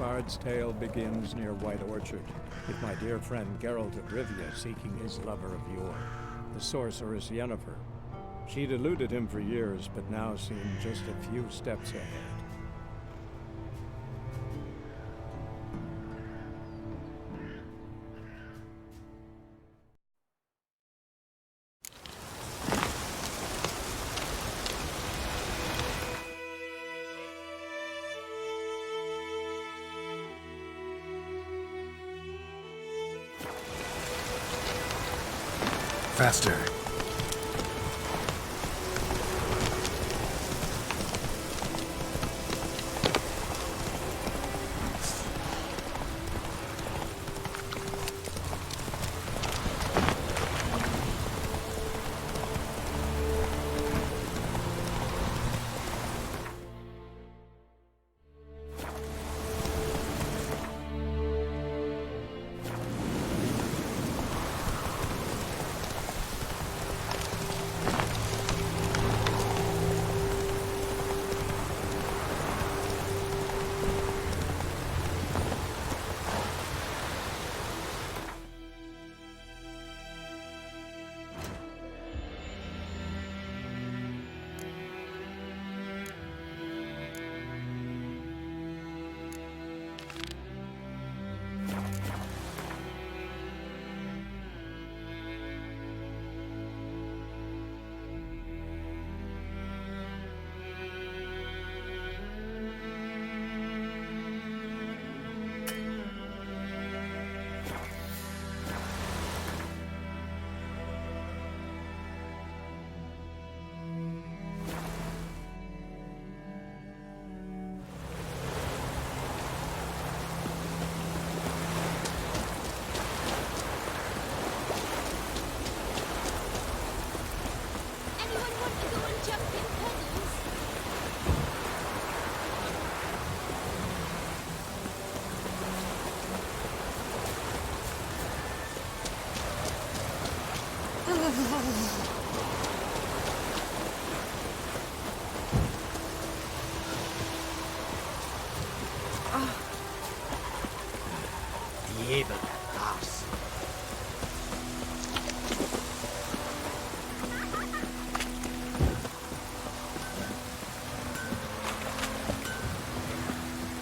bard's tale begins near White Orchard, with my dear friend Geralt of Rivia seeking his lover of yore, the sorceress Yennefer. She'd eluded him for years, but now seemed just a few steps ahead. Faster.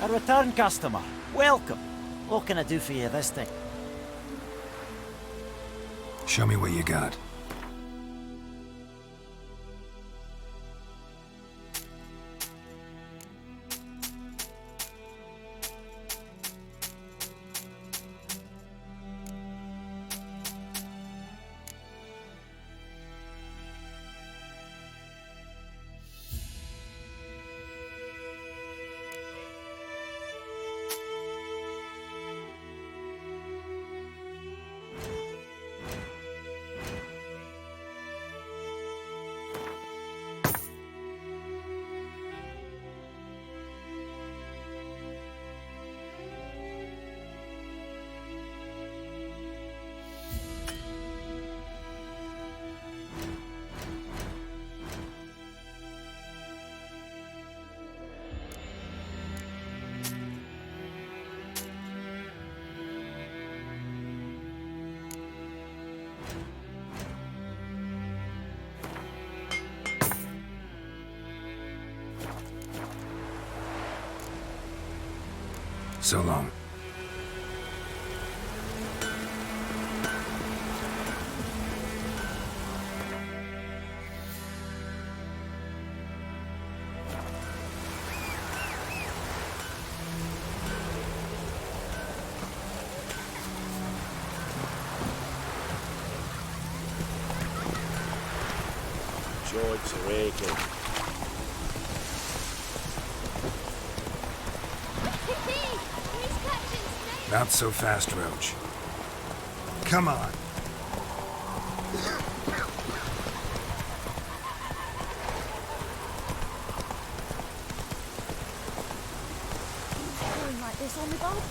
A return customer. Welcome. What can I do for you this time? Show me what you got. So long. George Reagan. Not so fast, Roach. Come on. Going like this on the boat.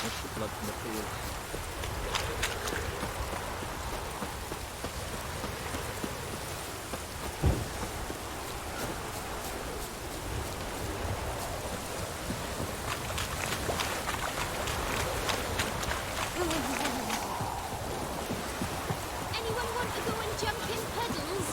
That's the blood from the fields. Anyone want to go and jump in puddles?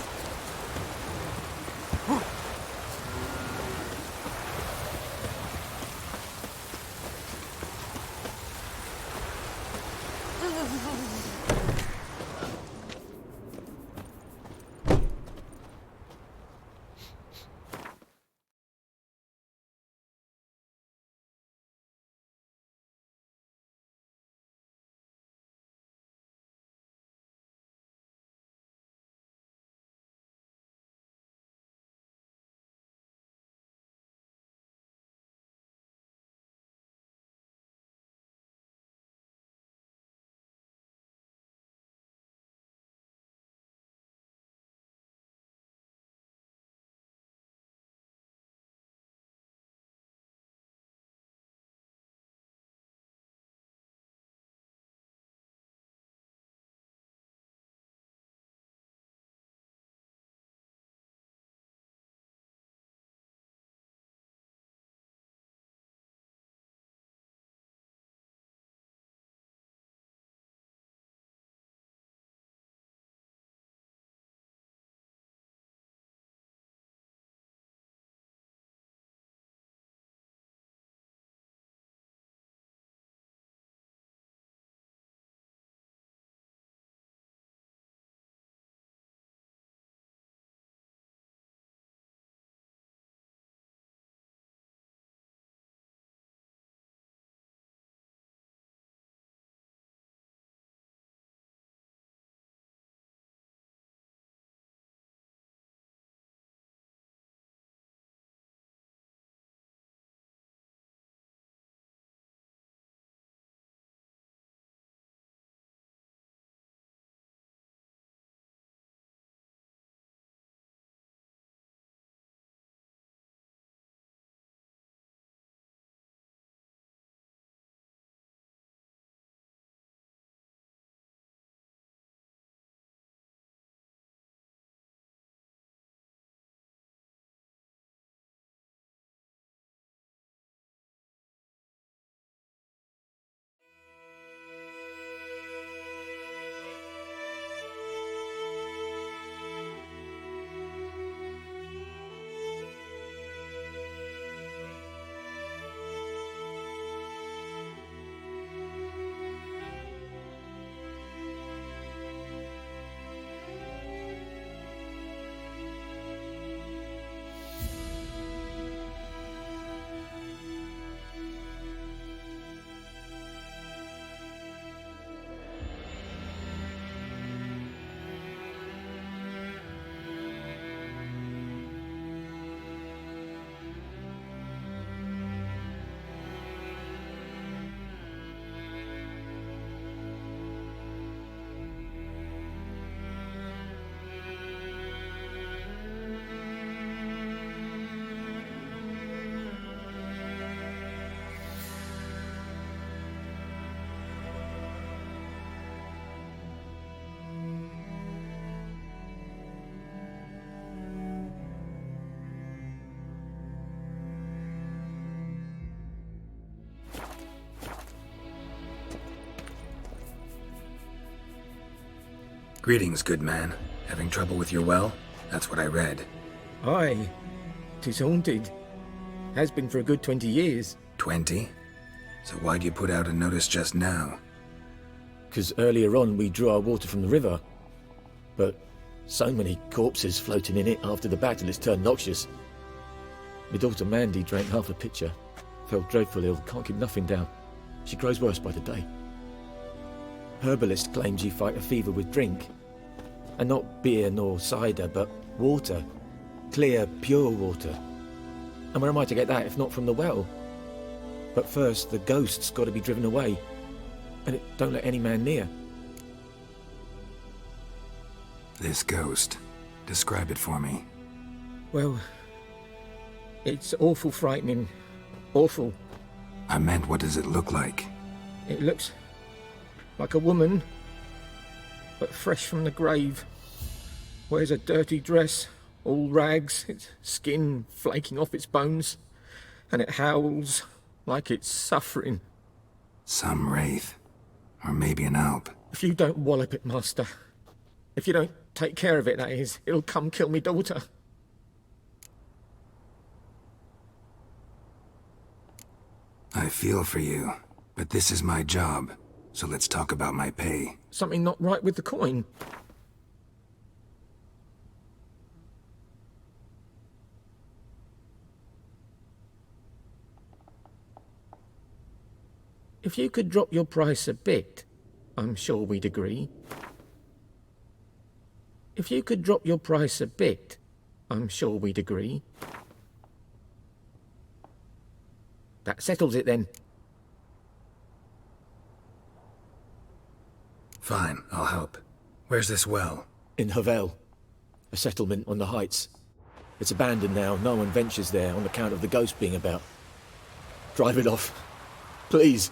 Greetings, good man. Having trouble with your well? That's what I read. Aye. 'Tis haunted. Has been for a good 20 years. 20? So why'd you put out a notice just now? 'Cause earlier on we drew our water from the river. But so many corpses floating in it after the battle it's turned noxious. My daughter Mandy drank half a pitcher. Fell dreadful ill, can't keep nothing down. She grows worse by the day. Herbalist claims you fight a fever with drink. And not beer nor cider, but water. Clear, pure water. And where am I to get that if not from the well? But first, the ghost's got to be driven away. And it don't let any man near. This ghost. Describe it for me. Well, it's awful frightening. Awful. I meant, what does it look like? It looks like a woman, but fresh from the grave. Wears a dirty dress, all rags, its skin flaking off its bones, and it howls like it's suffering. Some wraith. Or maybe an alp. If you don't wallop it, Master, if you don't take care of it, that is, it'll come kill me daughter. I feel for you, but this is my job, so let's talk about my pay. Something not right with the coin. If you could drop your price a bit, I'm sure we'd agree. If you could drop your price a bit, I'm sure we'd agree. That settles it then. Fine, I'll help. Where's this well? In Havel, a settlement on the heights. It's abandoned now. No one ventures there on account of the ghost being about. Drive it off. Please.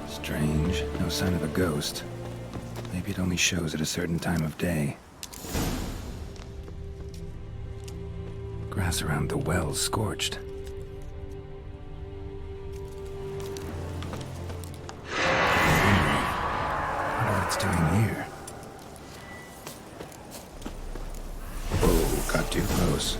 Strange. No sign of a ghost. Maybe it only shows at a certain time of day. Grass around the well's scorched. I wonder what it's doing here. Whoa, got too close.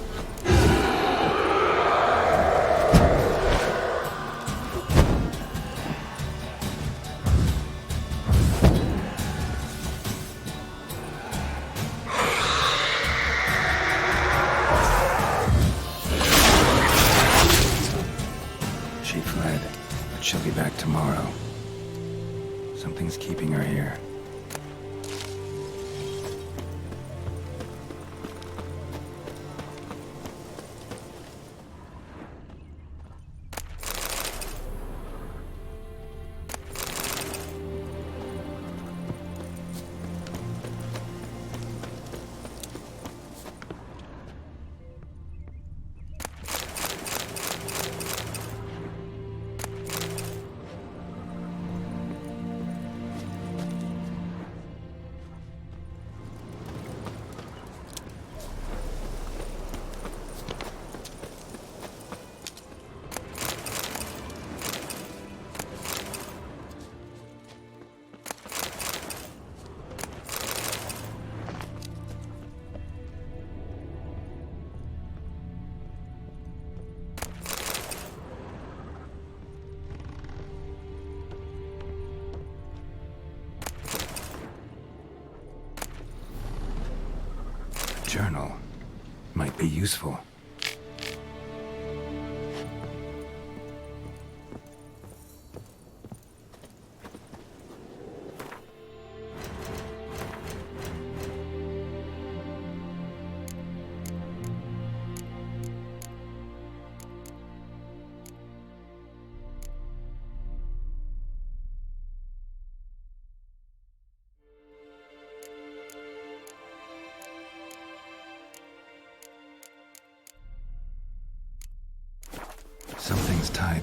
She fled, but she'll be back tomorrow. Something's keeping her here. Journal might be useful.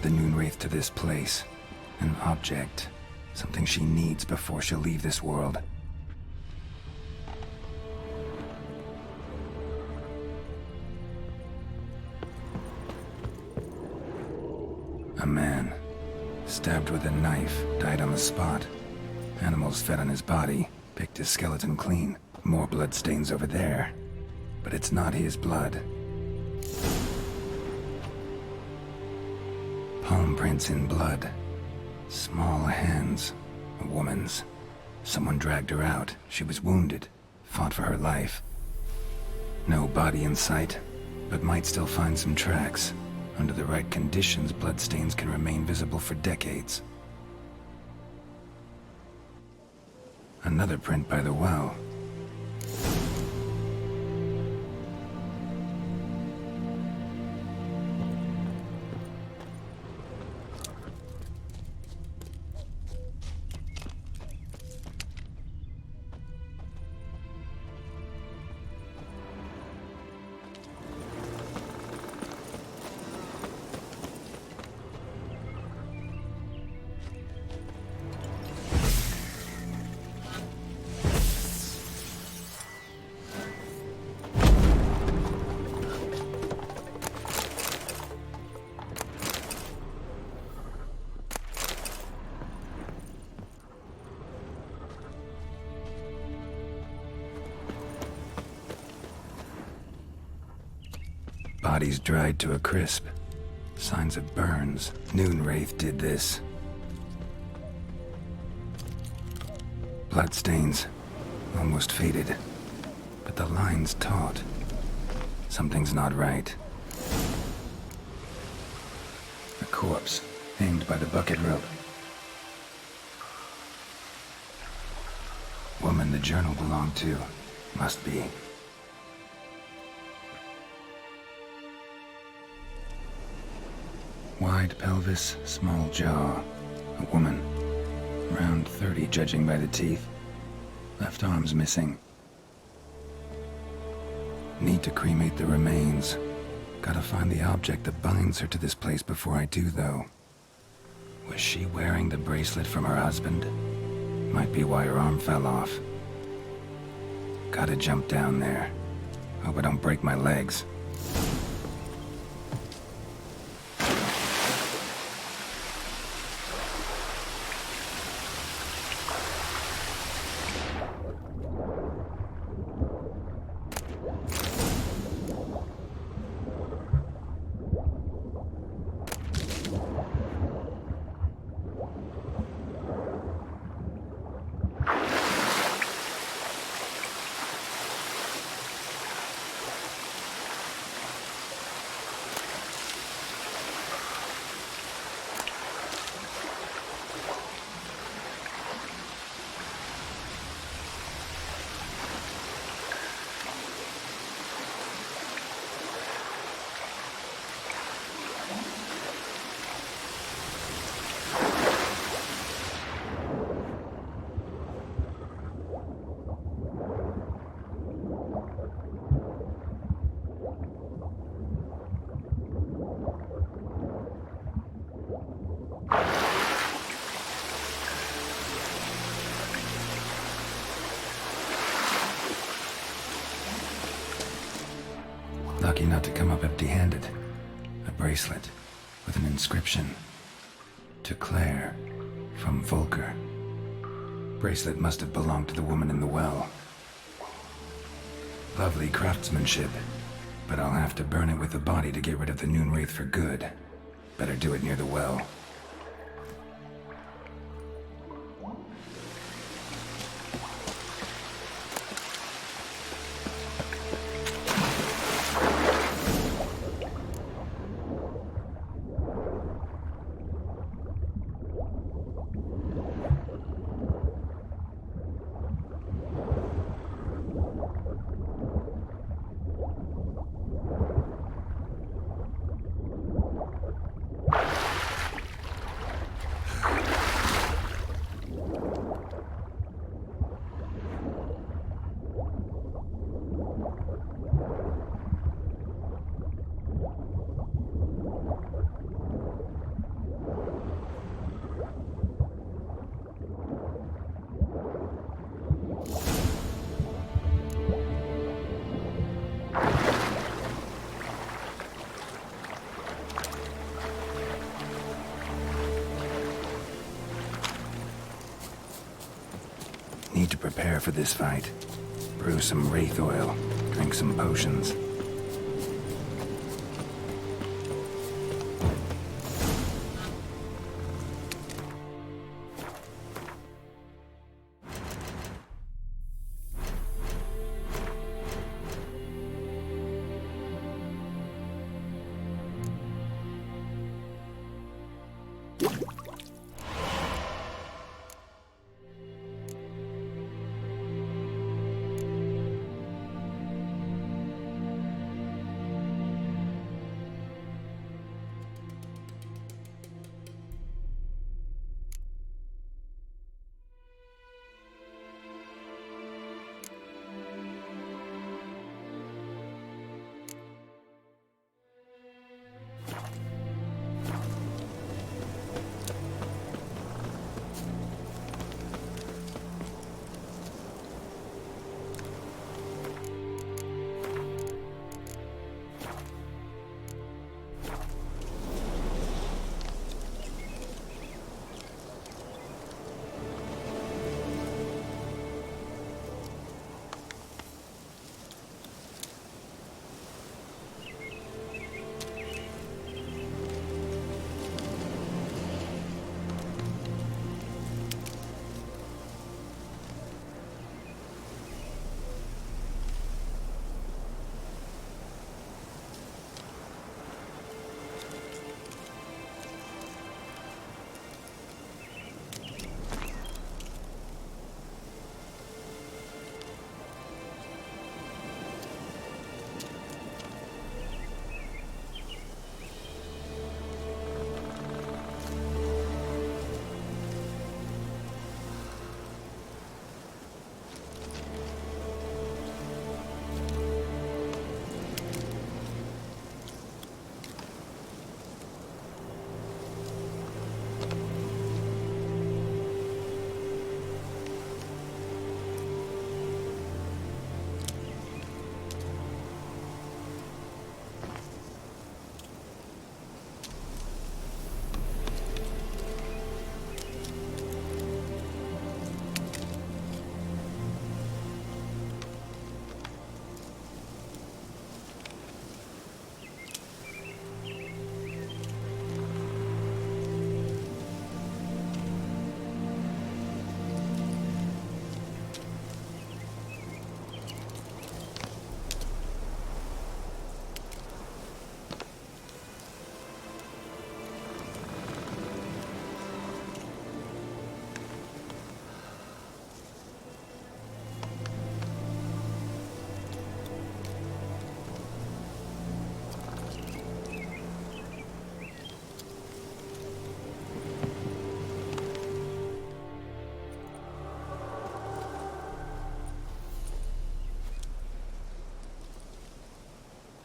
get the Noonwraith to this place. An object. Something she needs before she'll leave this world. A man, stabbed with a knife, died on the spot. Animals fed on his body, picked his skeleton clean. More bloodstains over there. But it's not his blood. Palm prints in blood. Small hands. A woman's. Someone dragged her out. She was wounded. Fought for her life. No body in sight, but might still find some tracks. Under the right conditions, bloodstains can remain visible for decades. Another print by the well. Bodies dried to a crisp. Signs of burns. Noonwraith did this. Bloodstains. Almost faded. But the line's taut. Something's not right. A corpse, hanged by the bucket rope. Woman the journal belonged to. Must be. Wide pelvis, small jaw. A woman. Around 30, judging by the teeth. Left arm's missing. Need to cremate the remains. Gotta find the object that binds her to this place before I do, though. Was she wearing the bracelet from her husband? Might be why her arm fell off. Gotta jump down there. Hope I don't break my legs. Lucky not to come up empty-handed. A bracelet with an inscription. To Claire, from Volker. Bracelet must have belonged to the woman in the well. Lovely craftsmanship, but I'll have to burn it with the body to get rid of the Noonwraith for good. Better do it near the well. Need to prepare for this fight. Brew some wraith oil, drink some potions.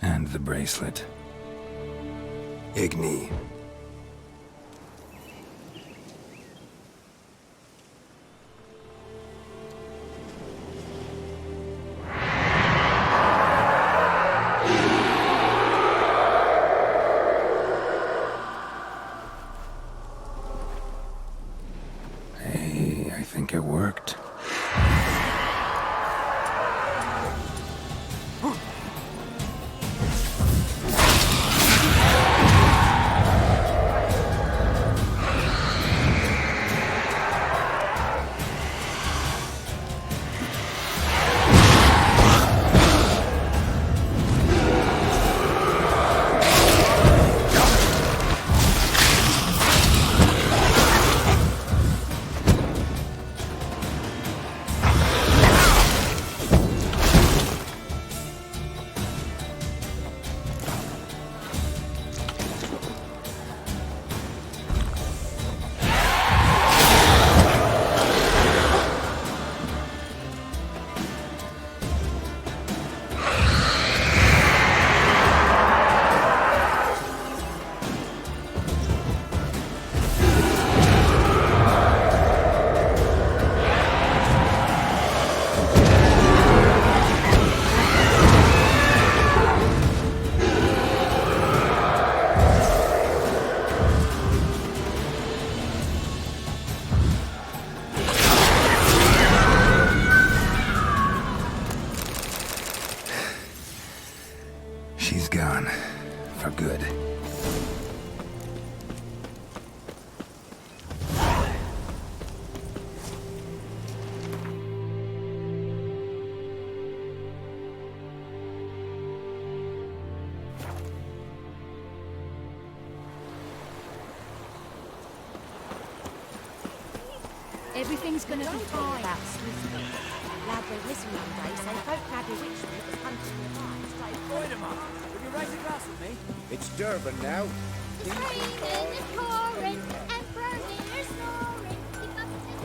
And the bracelet. Igni. Hey, I think it worked. Everything's gonna be fine. About Switzerland. Lad went missing one day, so folk grabbed a witch that was hunting the lion straight Join him up. Will you raise a glass with me? It's Durban now. It's raining, it's pouring, and burning, you're snoring. Keep up to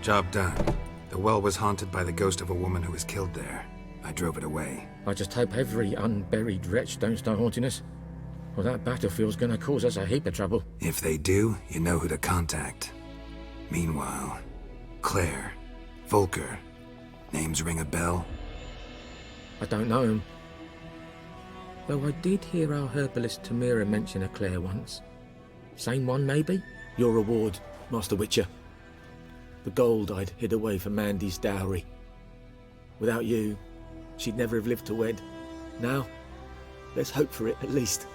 Job done. The well was haunted by the ghost of a woman who was killed there. I drove it away. I just hope every unburied wretch don't start haunting us. Well, that battlefield's gonna cause us a heap of trouble. If they do, you know who to contact. Meanwhile, Claire, Volker, names ring a bell? I don't know him. Though I did hear our herbalist Tamira mention a Claire once. Same one, maybe? Your reward, Master Witcher. The gold I'd hid away for Mandy's dowry. Without you, she'd never have lived to wed. Now, let's hope for it at least.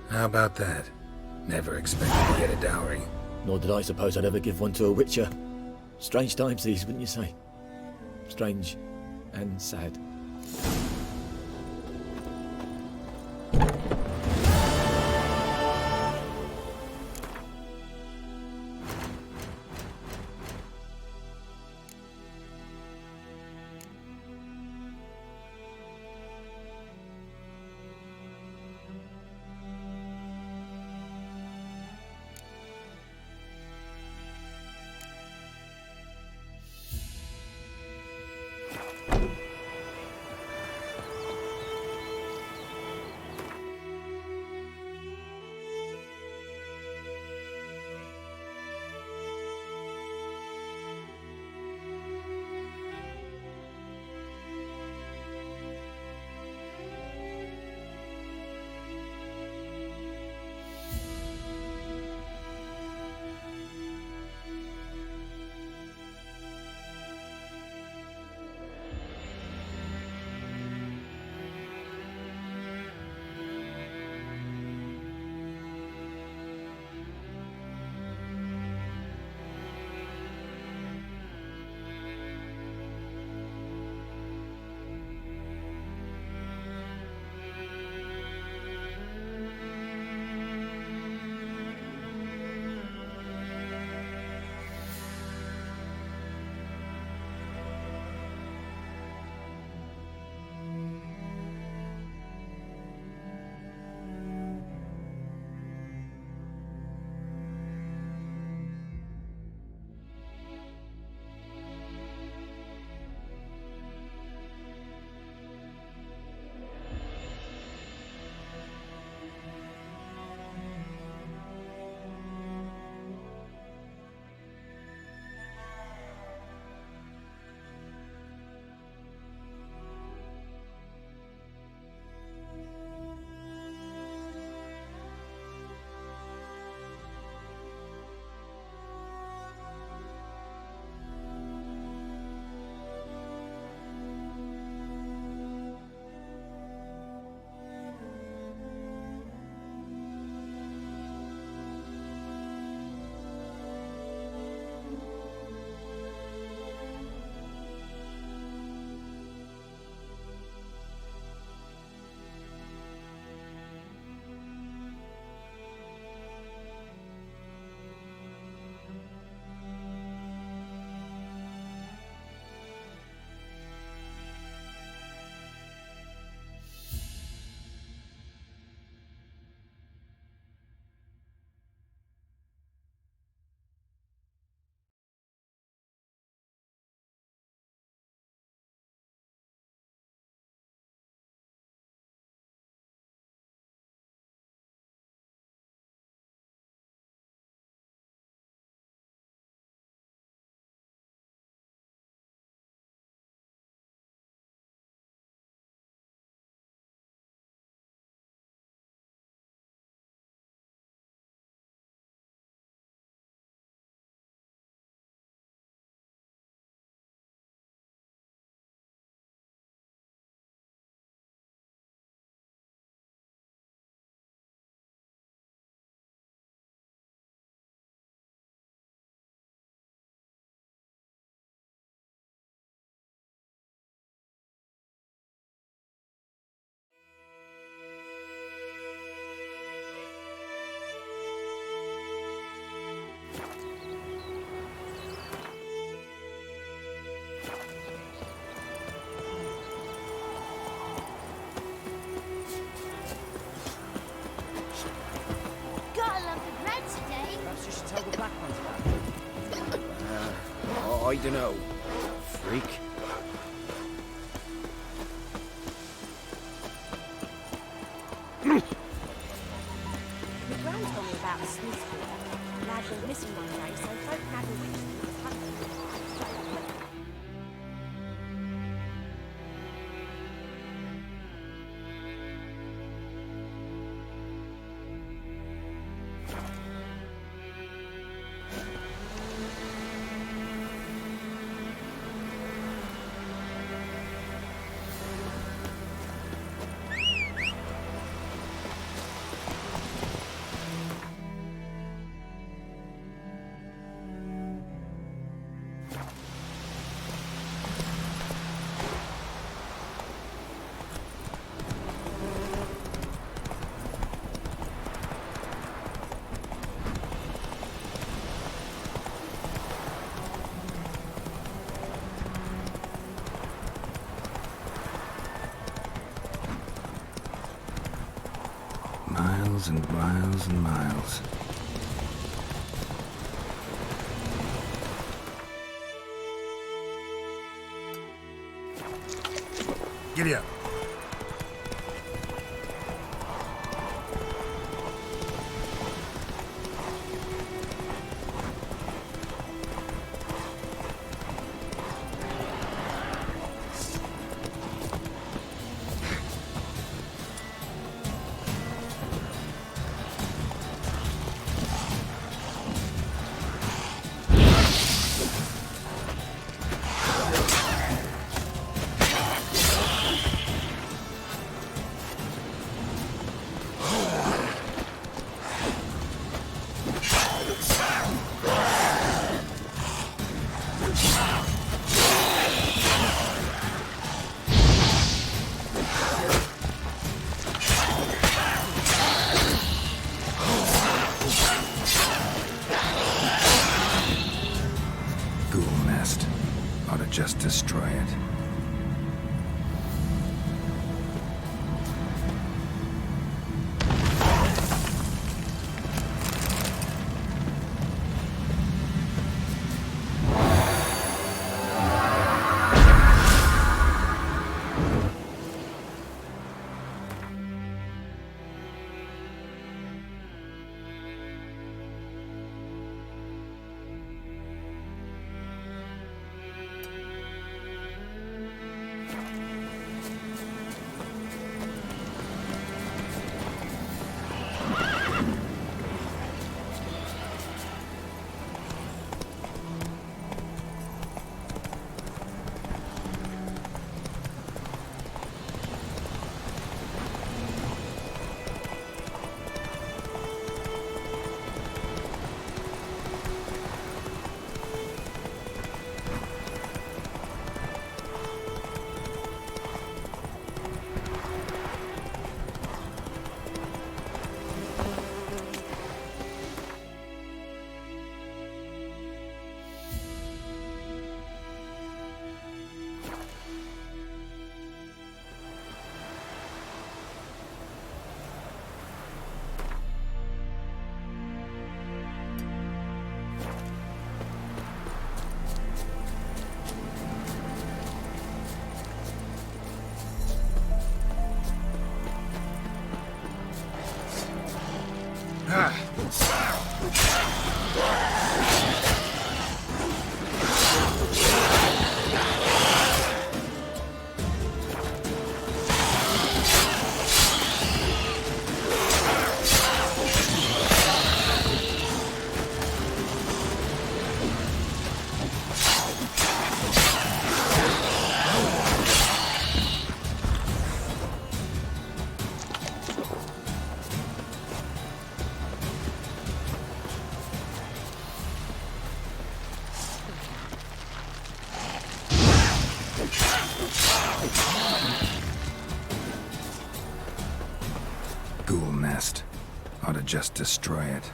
How about that? Never expected to get a dowry. Nor did I suppose I'd ever give one to a Witcher. Strange times these, wouldn't you say? Strange and sad. I dunno. Freak. The Gran told me about a smith's boy. Lad went missing one day, so folk had a witch that was hunting him. Miles and miles and miles. Giddy up. Ghoul nest. Ought to just destroy it. Ghoul nest. Ought to just destroy it.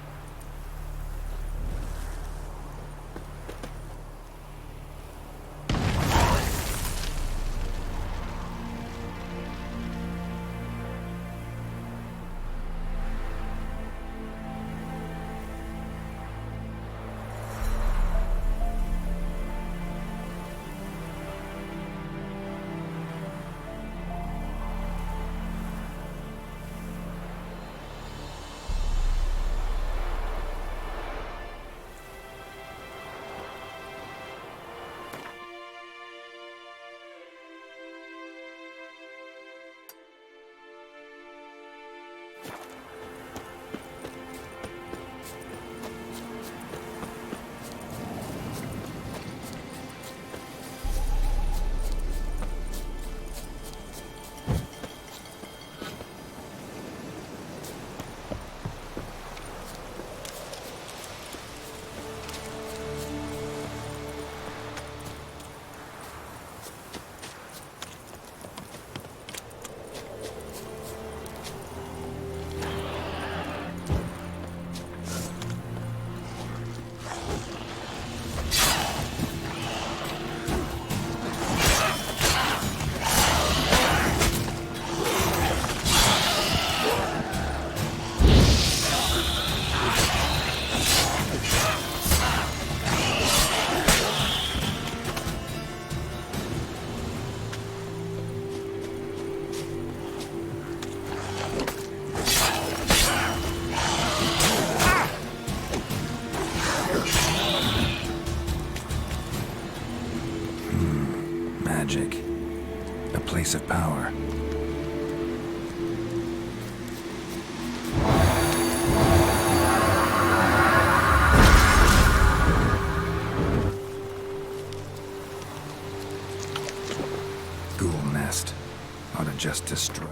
magic. A place of power. Ghoul nest. Ought to just destroy.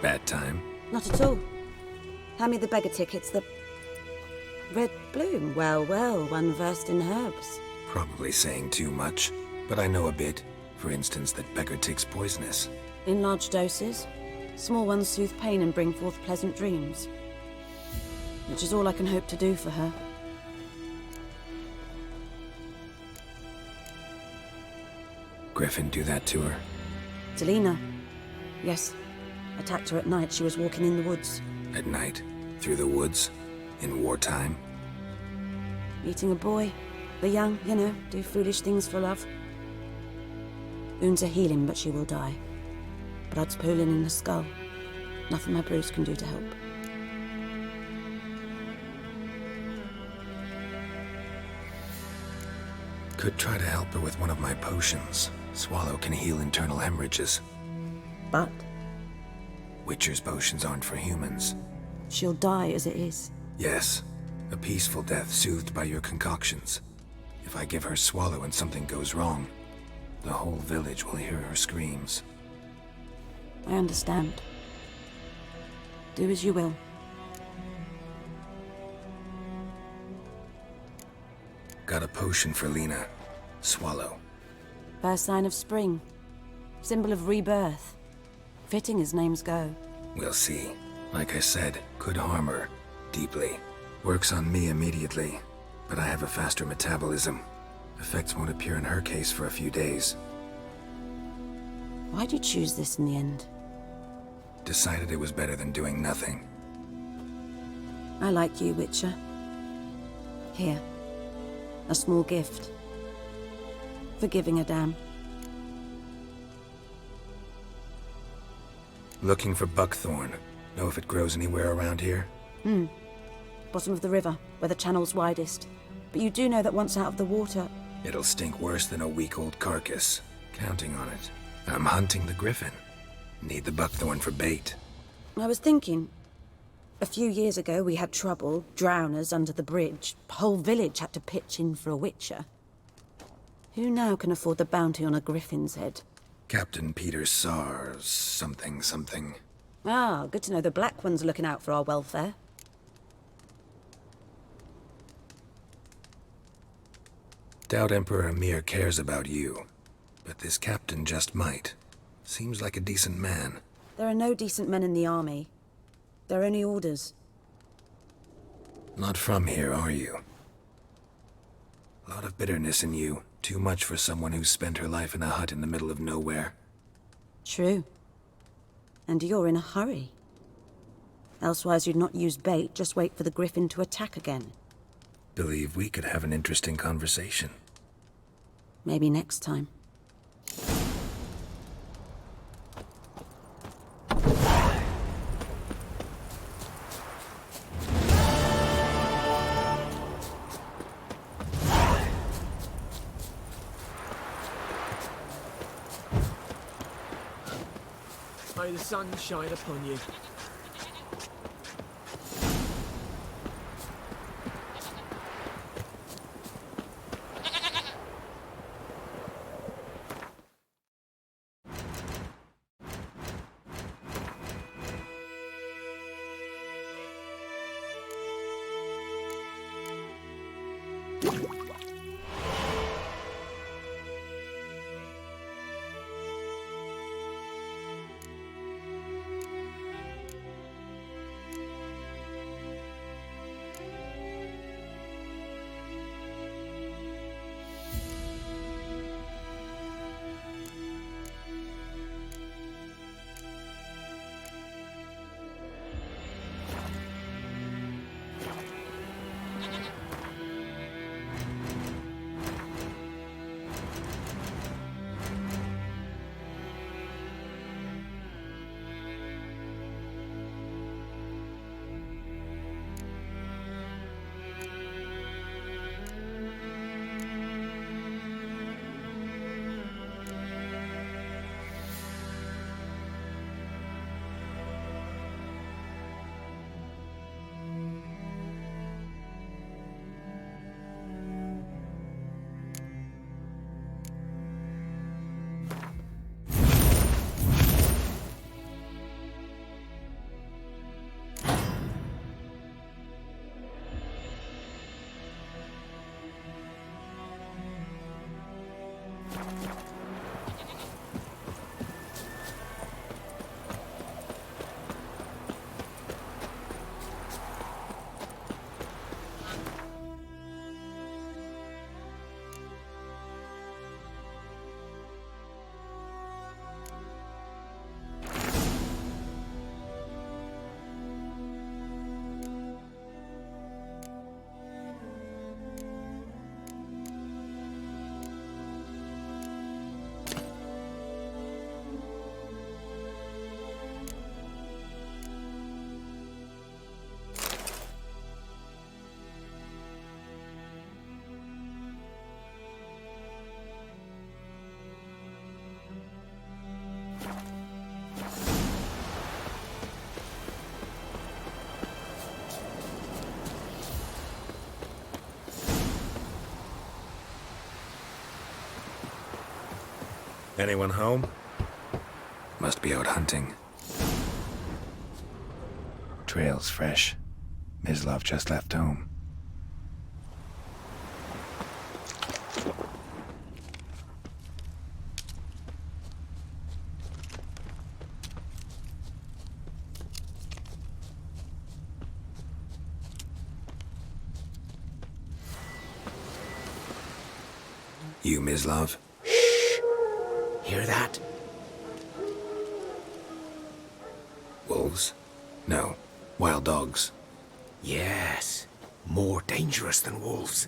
Bad time? Not at all. Hand me the beggar tickets, the... Red bloom. Well, well, one versed in herbs. Probably saying too much, but I know a bit. For instance, that beggar tick's poisonous. In large doses. Small ones soothe pain and bring forth pleasant dreams. Which is all I can hope to do for her. Griffin do that to her? Delina. Yes. Attacked her at night. She was walking in the woods. At night? Through the woods? In wartime? Meeting a boy. The young, you know, do foolish things for love. Wounds are healing, but she will die. Blood's pooling in the skull. Nothing my Bruce can do to help. Could try to help her with one of my potions. Swallow can heal internal hemorrhages. But Witcher's potions aren't for humans. she'll die as it is. Yes. A peaceful death soothed by your concoctions. If I give her Swallow and something goes wrong, the whole village will hear her screams. I understand. Do as you will. Got a potion for Lena. Swallow. First sign of spring. Symbol of rebirth. Fitting as names go. We'll see. Like I said, could harm her. Deeply. Works on me immediately, but I have a faster metabolism. Effects won't appear in her case for a few days. Why'd you choose this in the end? Decided it was better than doing nothing. I like you, Witcher. Here. A small gift. For giving a damn. Looking for buckthorn. Know if it grows anywhere around here? Bottom of the river, where the channel's widest. But you do know that once out of the water... It'll stink worse than a week-old carcass. Counting on it. I'm hunting the griffin. Need the buckthorn for bait. I was thinking... A few years ago we had trouble, drowners under the bridge. Whole village had to pitch in for a witcher. Who now can afford the bounty on a griffin's head? Captain Peter Sars, something. Ah, good to know the Black One's looking out for our welfare. Doubt Emperor Emir cares about you, but this captain just might. Seems like a decent man. There are no decent men in the army. They're only orders. Not from here, are you? A lot of bitterness in you. Too much for someone who's spent her life in a hut in the middle of nowhere. True. And you're in a hurry. Elsewise you'd not use bait, just wait for the griffin to attack again. Believe we could have an interesting conversation. Maybe next time. May the sun shine upon you. Anyone home? Must be out hunting. Trail's fresh. Mislav just left home. You, Mislav? Hear that? Wolves? No. Wild dogs. Yes. More dangerous than wolves.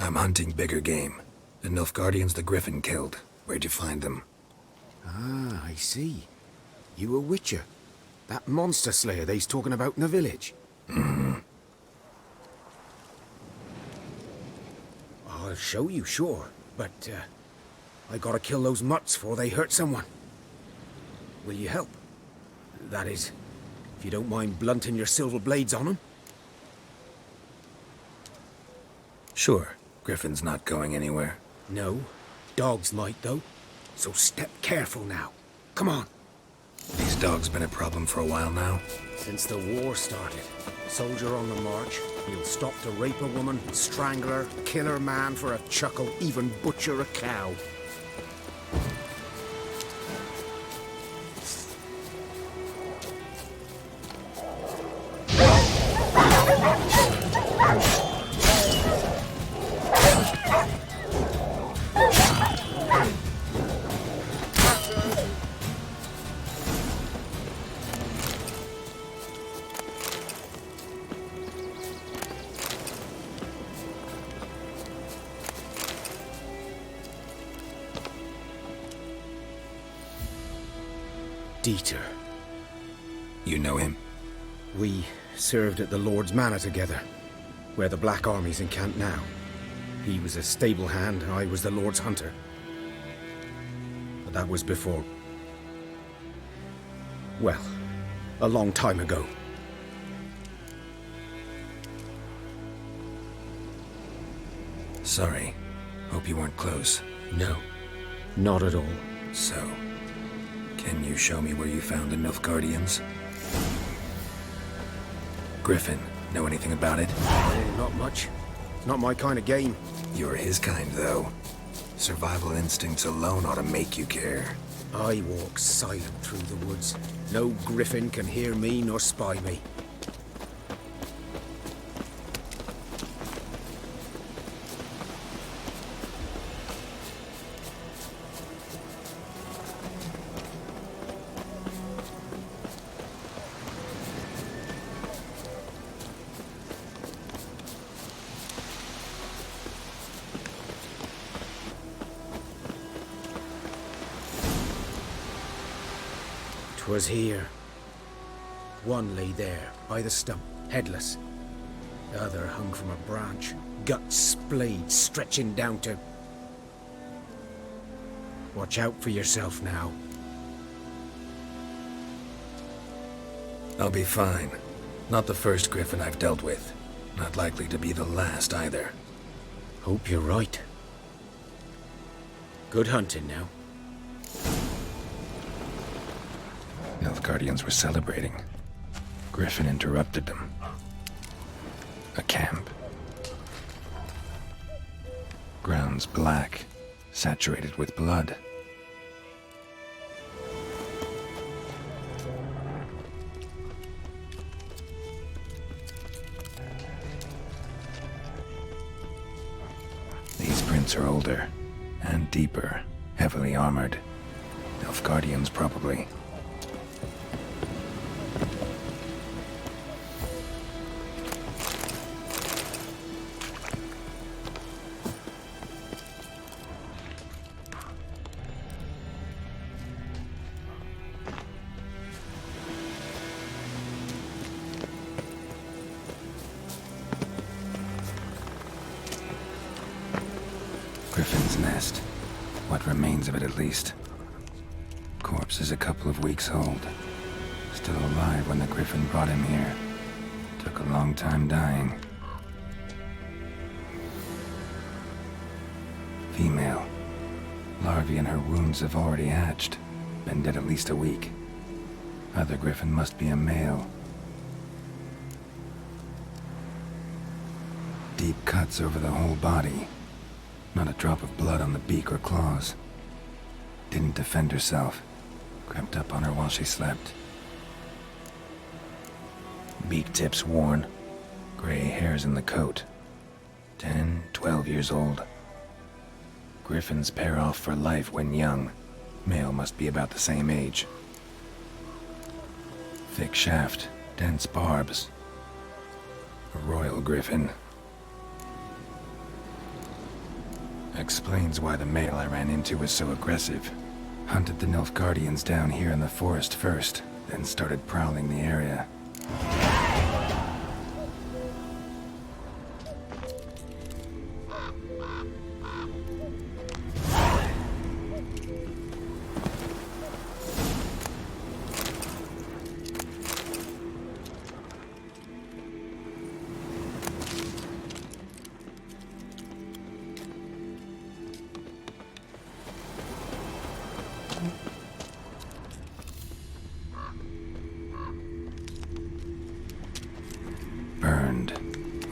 I'm hunting bigger game. The Nilfgaardians the Griffin killed. Where'd you find them? Ah, I see. You a witcher. That monster slayer they's talking about in the village. I'll show you, sure. But, I gotta kill those mutts before they hurt someone. Will you help? That is, if you don't mind blunting your silver blades on them. Sure. Griffin's not going anywhere. No. Dogs might, though. So step careful now. Come on. These These dogs been a problem for a while now? Since the war started. Soldier on the march. He'll stop to rape a woman, strangle her, kill her man for a chuckle, even butcher a cow. Dieter. You know him? We served at the Lord's Manor together, where the Black Army's encamped now. He was a stable hand, and I was the Lord's hunter. But that was before... well, a long time ago. Sorry. Hope you weren't close. No, not at all. So, can you show me where you found the Nilfgaardians? Griffin, know anything about it? Not much. It's not my kind of game. You're his kind, though. Survival instincts alone ought to make you care. I walk silent through the woods. No griffin can hear me nor spy me. Was here. One lay there, by the stump, headless. The other hung from a branch, guts splayed, stretching down to... Watch out for yourself now. I'll be fine. Not the first griffin I've dealt with. Not likely to be the last either. Hope you're right. Good hunting now. Nilfgaardians were celebrating. Griffin interrupted them. A camp. Grounds black, saturated with blood. These prints are older and deeper, heavily armored. Nilfgaardians probably. Griffin's nest. What remains of it, at least. Corpse is a couple of weeks old. Still alive when the Griffin brought him here. Took a long time dying. Female. Larvae in her wounds have already hatched. Been dead at least a week. Other Griffin must be a male. Deep cuts over the whole body. Not a drop of blood on the beak or claws. Didn't defend herself. Crept up on her while she slept. Beak tips worn. Gray hairs in the coat. 10, 12 years old. Griffins pair off for life when young. Male must be about the same age. Thick shaft, dense barbs. A royal griffin. Explains why the male I ran into was so aggressive. Hunted the Nilfgaardians down here in the forest first, then started prowling the area.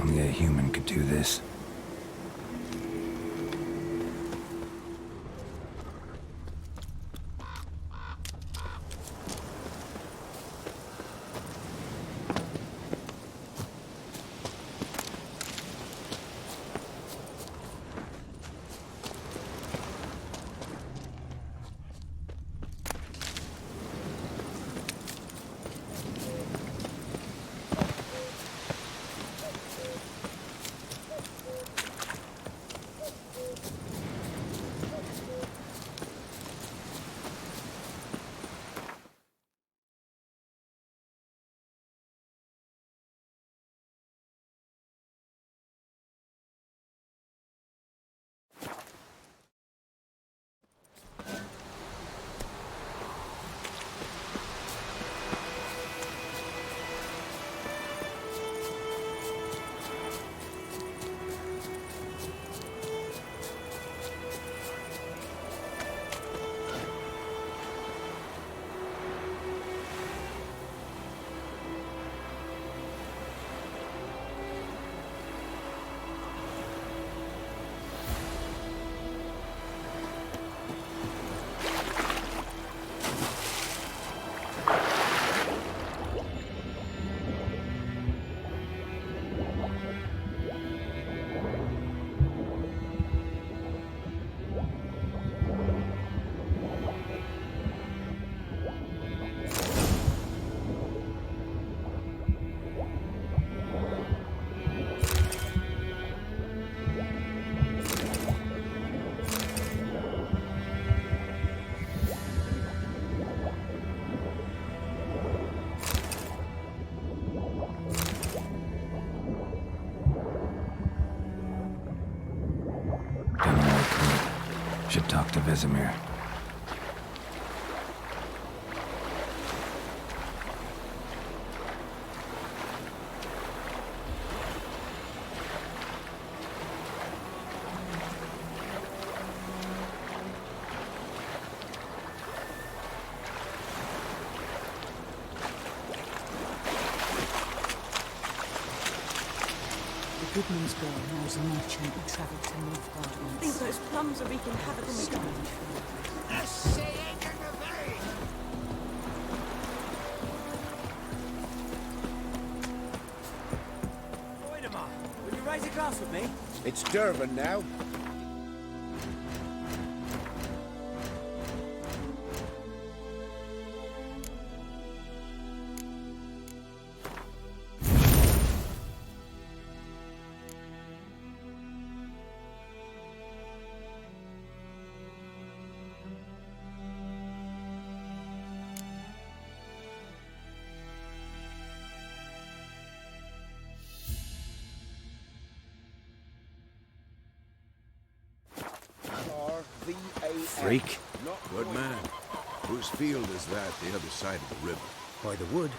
Only a human could do this. Should talk to Vesemir. The Goodman's girl knows an merchant who travelled to Nilfgaard once. I think those plums are wreaking havoc on the garden. Will you raise a glass with me? It's Dervin now. Freak. Good man. Whose field is that, the other side of the river? By the wood.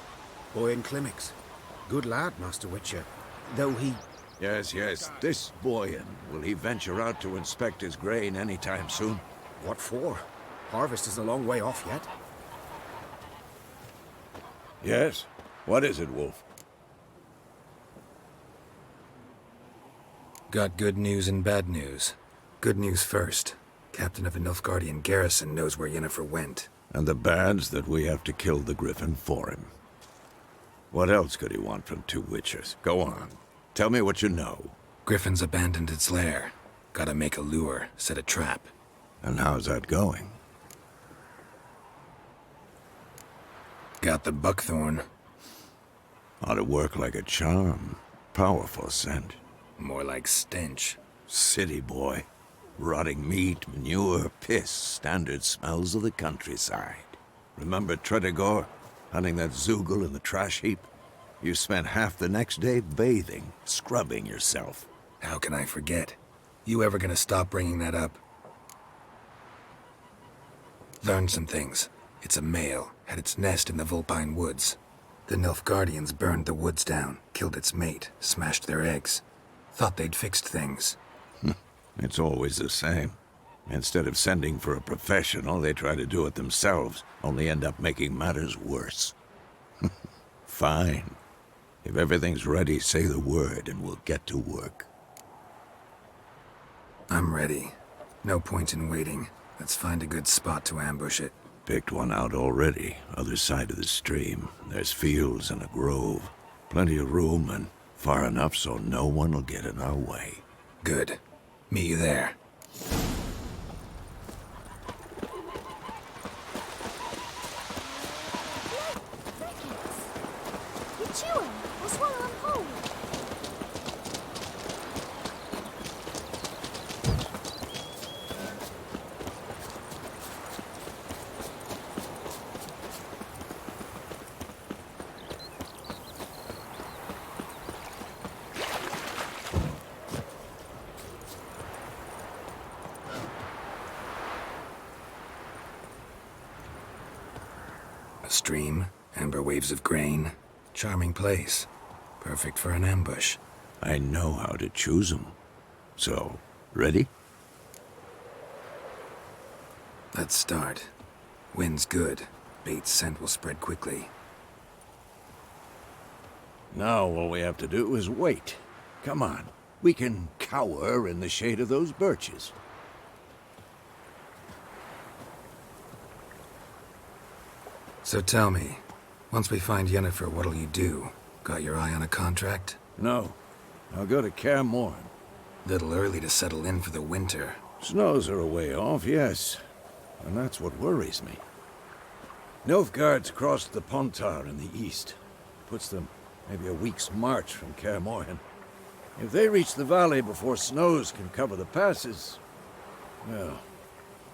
Boyan Klimmix. Good lad, Master Witcher. Though he... Yes, yes. This Boyan, will he venture out to inspect his grain anytime soon? What for? Harvest is a long way off yet. Yes? What is it, Wolf? Got good news and bad news. Good news first. Captain of the Nilfgaardian garrison knows where Yennefer went. And the bad's that we have to kill the Griffin for him. What else could he want from two witches? Go on. Tell me what you know. Griffin's abandoned its lair. Gotta make a lure, set a trap. And how's that going? Got the buckthorn. Ought to work like a charm. Powerful scent. More like stench. City boy. Rotting meat, manure, piss, standard smells of the countryside. Remember Tretogor? Hunting that Zoogle in the trash heap? You spent half the next day bathing, scrubbing yourself. How can I forget? You ever gonna stop bringing that up? Learned some things. It's a male, had its nest in the Vulpine Woods. The Nilfgaardians burned the woods down, killed its mate, smashed their eggs. Thought they'd fixed things. It's always the same. Instead of sending for a professional, they try to do it themselves, only end up making matters worse. Fine. If everything's ready, say the word and we'll get to work. I'm ready. No point in waiting. Let's find a good spot to ambush it. Picked one out already, other side of the stream. There's fields and a grove. Plenty of room and far enough so no one will get in our way. Good. Meet you there. You chewing? I'll swallow them whole. A stream, amber waves of grain. Charming place. Perfect for an ambush. I know how to choose 'em. So, ready? Let's start. Wind's good. Bait's scent will spread quickly. Now all we have to do is wait. Come on. We can cower in the shade of those birches. So tell me, once we find Yennefer, what'll you do? Got your eye on a contract? No. I'll go to Kaer Morhen. Little early to settle in for the winter. Snows are a way off, yes. And that's what worries me. Nilfgaard's crossed the Pontar in the east. Puts them maybe a week's march from Kaer Morhen. If they reach the valley before snows can cover the passes, well,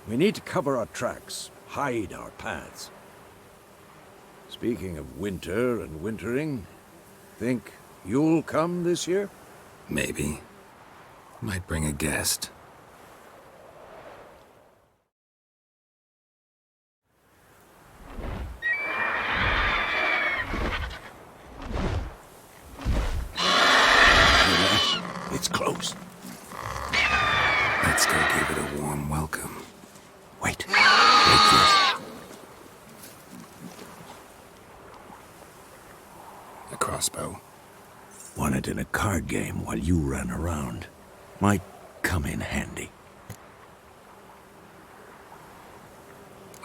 we need to cover our tracks, hide our paths. Speaking of winter and wintering, think you'll come this year? Maybe. Might bring a guest. It's close. Let's go give it a warm welcome. Wait. Take this. A crossbow. Won it in a card game while you ran around. Might come in handy.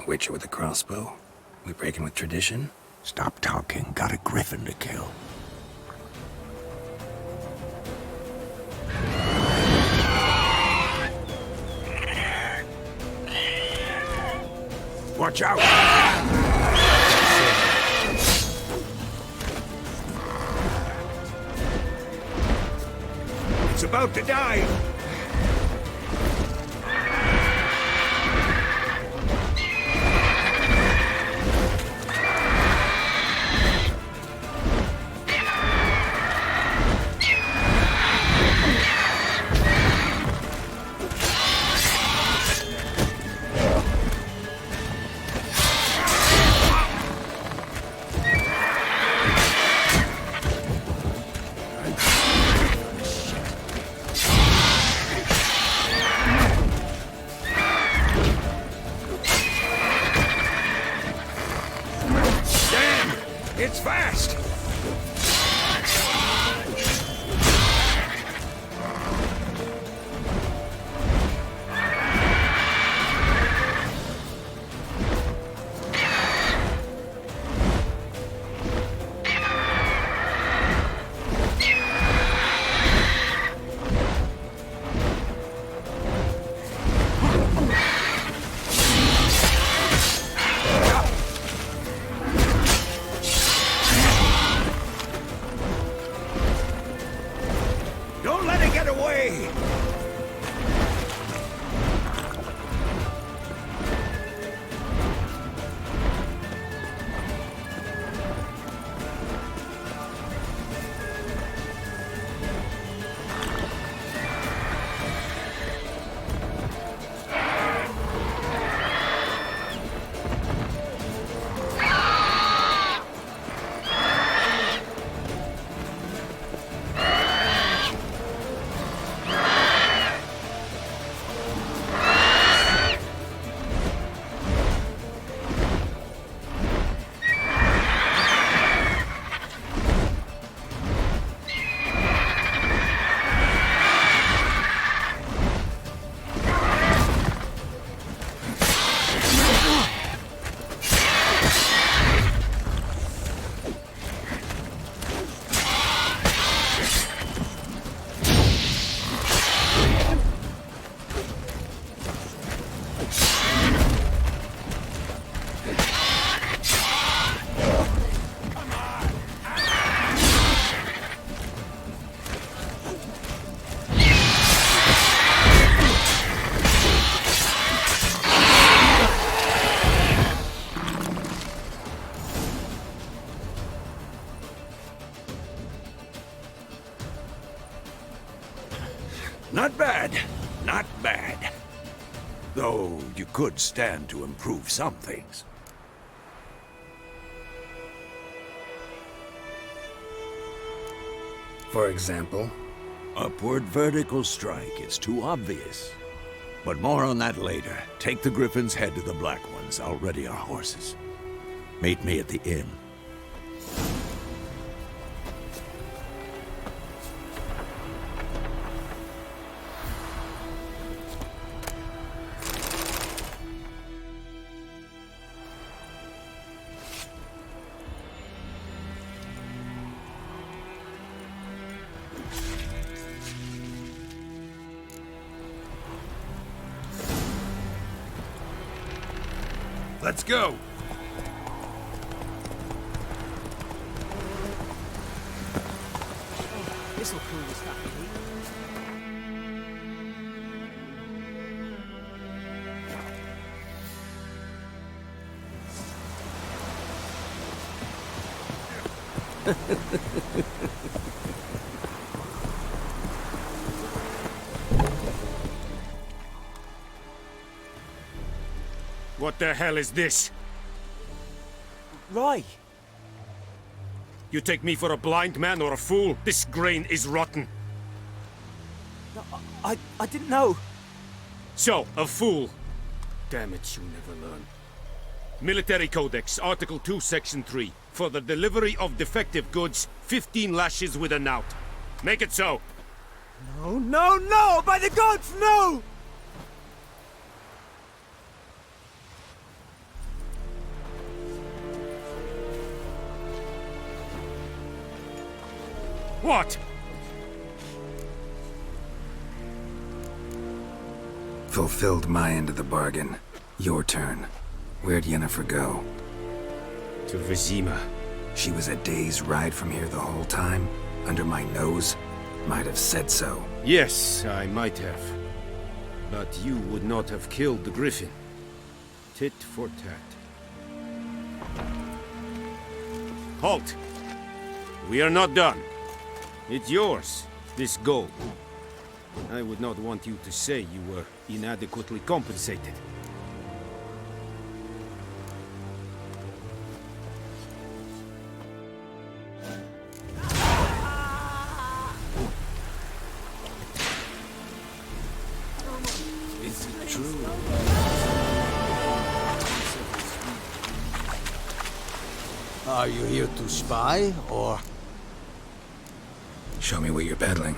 A witcher with a crossbow? We breaking with tradition? Stop talking. Got a griffin to kill. Watch out! It's about to die! It's fast! Don't let it get away! Not bad. Not bad. Though you could stand to improve some things. For example? Upward vertical strike. It's too obvious. But more on that later. Take the Griffin's head to the Black Ones. I'll ready our horses. Meet me at the inn. Let's go! This'll cool the stuff. What the hell is this? Rye! You take me for a blind man or a fool? This grain is rotten. No, I didn't know. So, a fool. Damn it, you never learn. Military Codex, Article 2, Section 3. For the delivery of defective goods, 15 lashes with a knout. Make it so. No, no, no! By the gods, no! What? Fulfilled my end of the bargain. Your turn. Where'd Yennefer go? To Vizima. She was a day's ride from here the whole time? Under my nose? Might have said so. Yes, I might have. But you would not have killed the Griffin. Tit for tat. Halt! We are not done. It's yours, this gold. I would not want you to say you were inadequately compensated. Is it true? Are you here to spy, or...? Show me what you're peddling.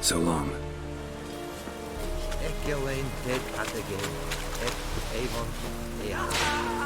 So long. Ecelain ted atagain, et avon ea.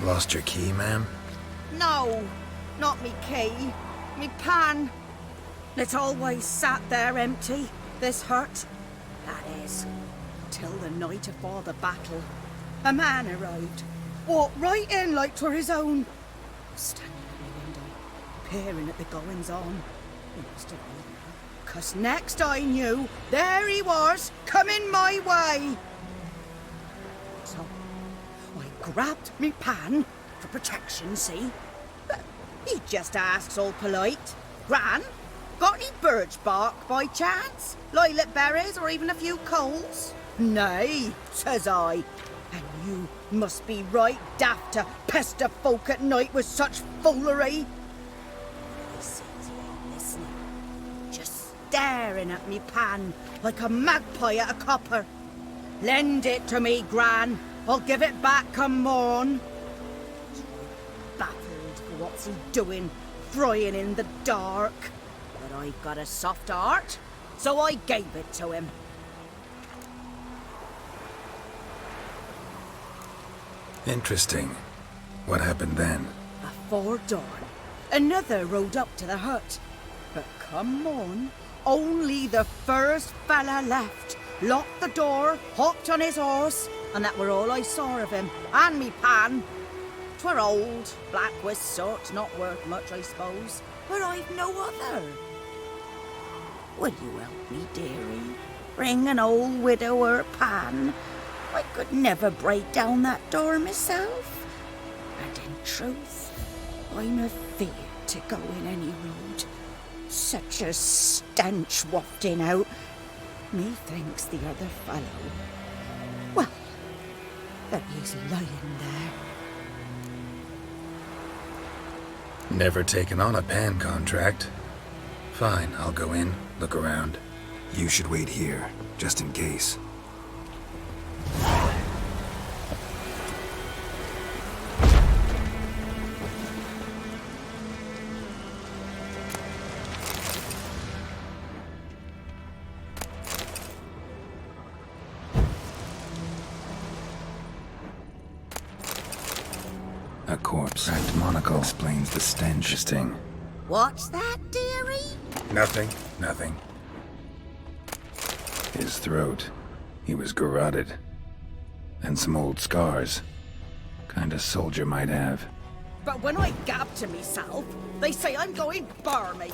Lost your key, ma'am? No, not me key. Me pan. It's always sat there empty, this hut. That is, till the night afore the battle. A man arrived, walked right in like 'twere his own. Standing at the window, peering at the goings-on. He must have been, 'cause next I knew, there he was, coming my way. So, I grabbed me pan, for protection, see? But he just asks all polite, Gran, got any birch bark by chance? Lilac berries or even a few coals? Nay, says I. And you must be right daft to pester folk at night with such foolery. I sits there listening, just staring at me pan like a magpie at a copper. Lend it to me, Gran. I'll give it back come morn. Baffled for what's he doing, frying in the dark. But I got a soft heart, so I gave it to him. Interesting. What happened then? Afore dawn, another rode up to the hut. But come on, only the first fella left. Locked the door, hopped on his horse, and that were all I saw of him, and me pan. 'Twere old, black with sort, not worth much, I suppose, but I've no other. Will you help me, dearie? Bring an old widower pan. I could never break down that door myself. And in truth, I'm afeard to go in any road. Such a stench wafting out. Methinks the other fellow... Well, that he's lying there. Never taken on a pan contract. Fine, I'll go in, look around. You should wait here, just in case. A corpse. Cracked monocle explains the stench. Interesting. What's that, dearie? Nothing. His throat. He was garroted. And some old scars. Kind of soldier might have. But when I gab to myself, they say I'm going barmy.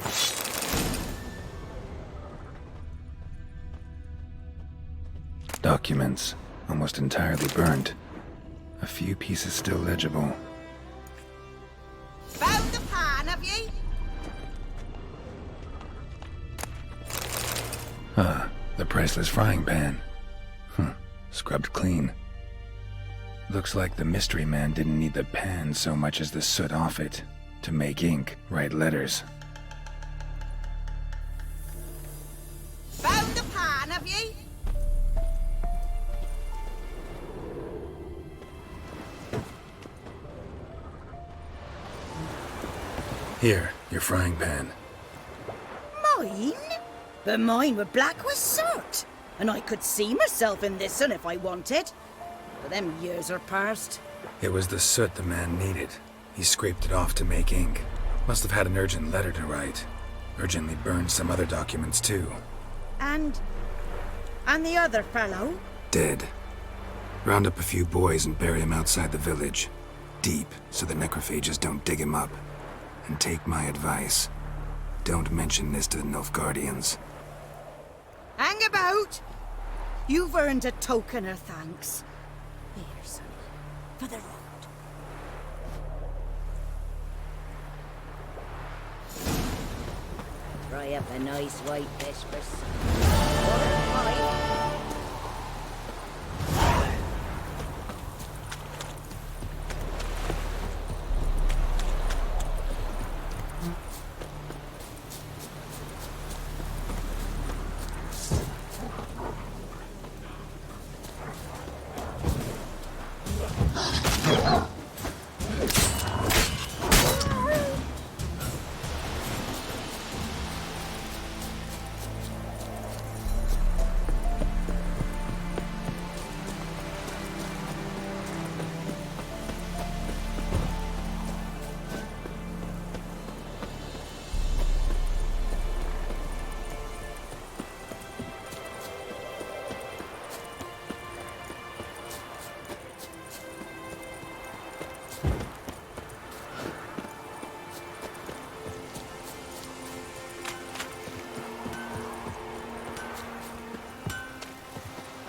Documents. Almost entirely burnt. A few pieces still legible. Found the pan, have ye? Ah, the priceless frying pan. Scrubbed clean. Looks like the mystery man didn't need the pan so much as the soot off it to make ink, write letters. Found the pan, have ye? Here, your frying pan. Mine? But mine were black with soot, and I could see myself in this one if I wanted. But them years are past. It was the soot the man needed. He scraped it off to make ink. Must have had an urgent letter to write. Urgently burned some other documents too. And the other fellow? Dead. Round up a few boys and bury him outside the village. Deep, so the necrophages don't dig him up. And take my advice. Don't mention this to the Nilfgaardians. Hang about! You've earned a token of thanks. Here, sonny, for the road. Fry up a nice white dish for supper.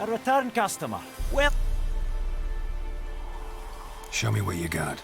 A return customer. Well, Show me what you got.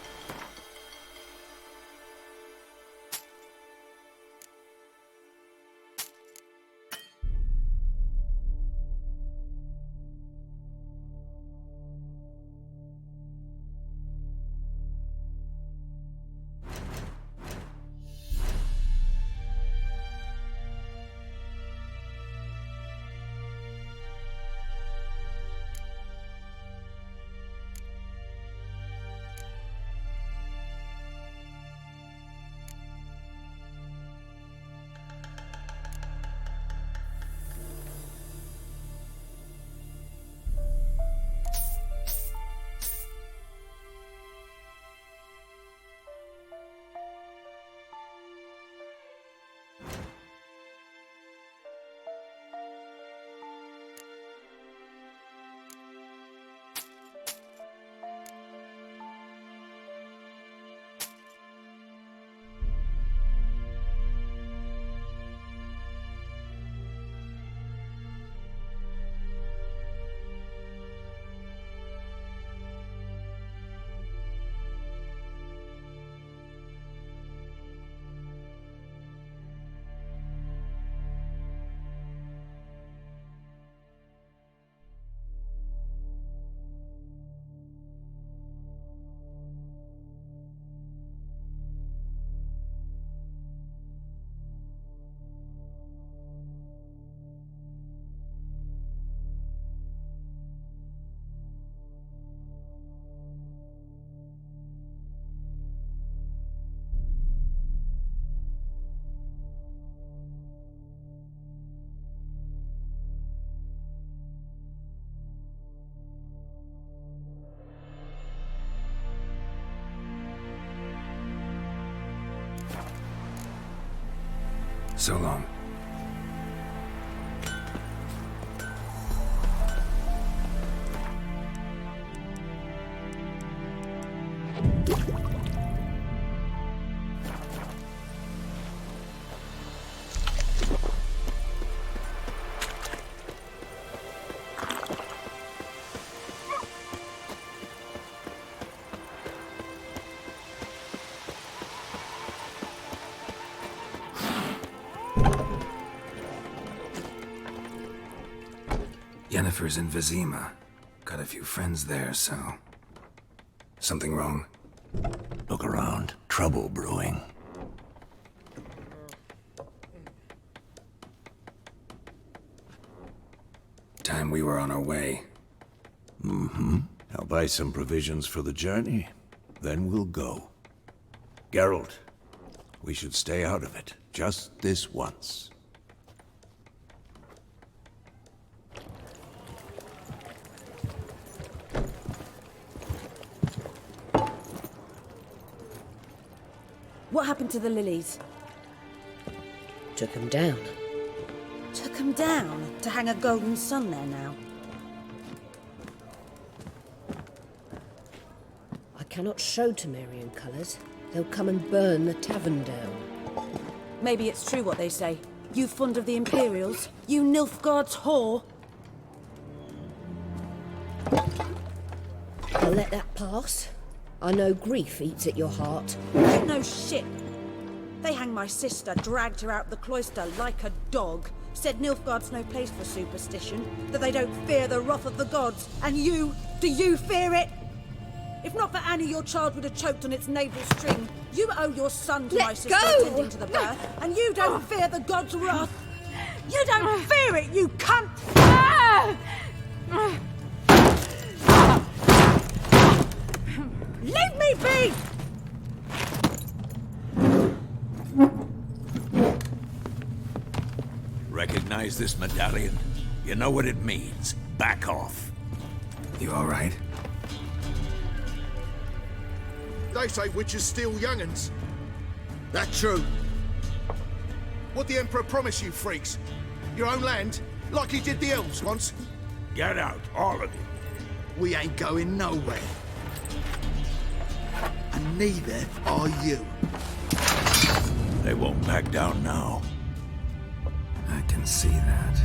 So long. Yennefer's in Vizima. Got a few friends there, so... Something wrong? Look around. Trouble brewing. Time we were on our way. Mm-hmm. I'll buy some provisions for the journey. Then we'll go. Geralt, we should stay out of it. Just this once. What happened to the lilies? Took them down. Took him down to hang a golden sun there now. I cannot show Temerian colours. They'll come and burn the tavern down. Maybe it's true what they say. You fond of the Imperials? You Nilfgaard's whore? I'll let that pass. I know grief eats at your heart. You know shit. They hanged my sister, dragged her out the cloister like a dog. Said Nilfgaard's no place for superstition, that they don't fear the wrath of the gods. And you, do you fear it? If not for Annie, your child would have choked on its navel string. You owe your son to my sister attending to the birth, and you don't fear the gods' wrath. You don't fear it, you cunt! Leave me be! Recognize this medallion? You know what it means. Back off. You all right? They say witches steal young'uns. That true? What the Emperor promised you, freaks? Your own land? Like he did the elves once? Get out, all of you. We ain't going nowhere. And neither are you. They won't back down now. I can see that.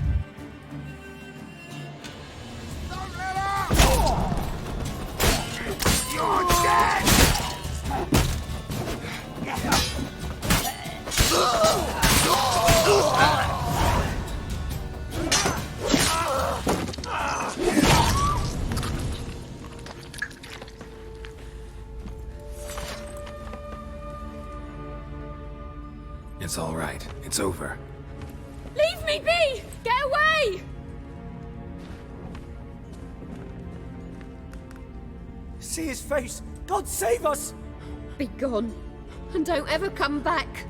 It's all right. It's over. Leave me be! Get away! See his face! God save us! Be gone, and don't ever come back.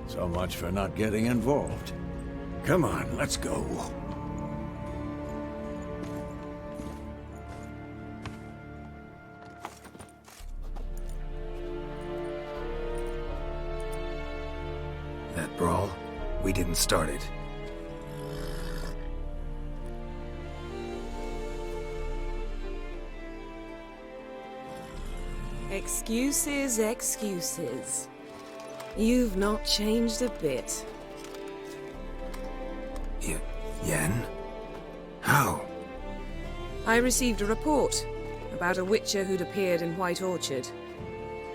So much for not getting involved. Come on, let's go. That brawl, we didn't start it. Excuses, excuses. You've not changed a bit. Yen? How? I received a report about a witcher who'd appeared in White Orchard.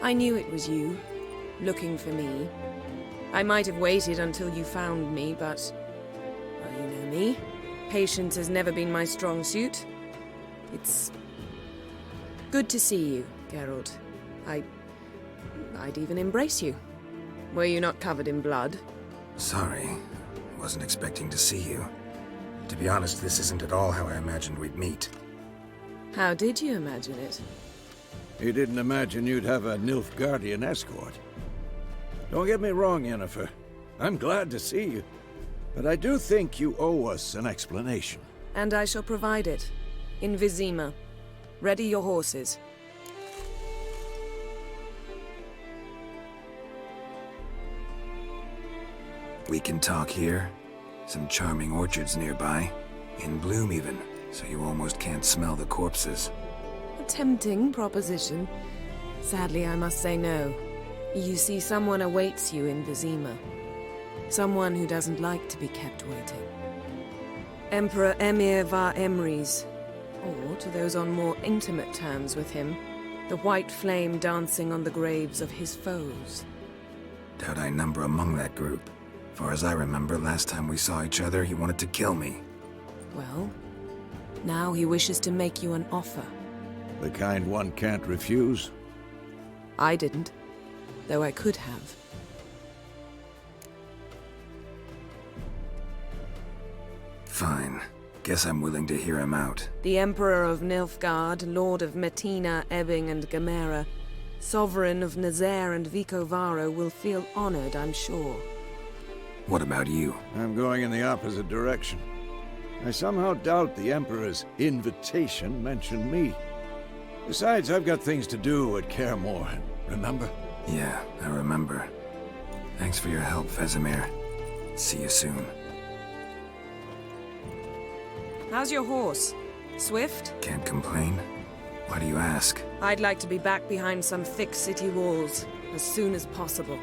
I knew it was you, looking for me. I might have waited until you found me, but... well, you know me. Patience has never been my strong suit. It's... good to see you, Geralt. I'd even embrace you. Were you not covered in blood? Sorry. Wasn't expecting to see you. To be honest, this isn't at all how I imagined we'd meet. How did you imagine it? You didn't imagine you'd have a Nilfgaardian escort. Don't get me wrong, Yennefer. I'm glad to see you. But I do think you owe us an explanation. And I shall provide it. In Vizima. Ready your horses. We can talk here. Some charming orchards nearby. In bloom even, so you almost can't smell the corpses. A tempting proposition. Sadly, I must say no. You see, someone awaits you in Vizima. Someone who doesn't like to be kept waiting. Emperor Emir var Emreis. Or, to those on more intimate terms with him, the white flame dancing on the graves of his foes. Doubt I number among that group. Far as I remember, last time we saw each other, he wanted to kill me. Well, now he wishes to make you an offer. The kind one can't refuse? I didn't, though I could have. Fine. Guess I'm willing to hear him out. The Emperor of Nilfgaard, Lord of Metina, Ebbing and Gamera, Sovereign of Nazaire and Vicovaro will feel honored, I'm sure. What about you? I'm going in the opposite direction. I somehow doubt the Emperor's invitation mentioned me. Besides, I've got things to do at Kaer Morhen, remember? Yeah, I remember. Thanks for your help, Vesemir. See you soon. How's your horse? Swift? Can't complain. Why do you ask? I'd like to be back behind some thick city walls as soon as possible.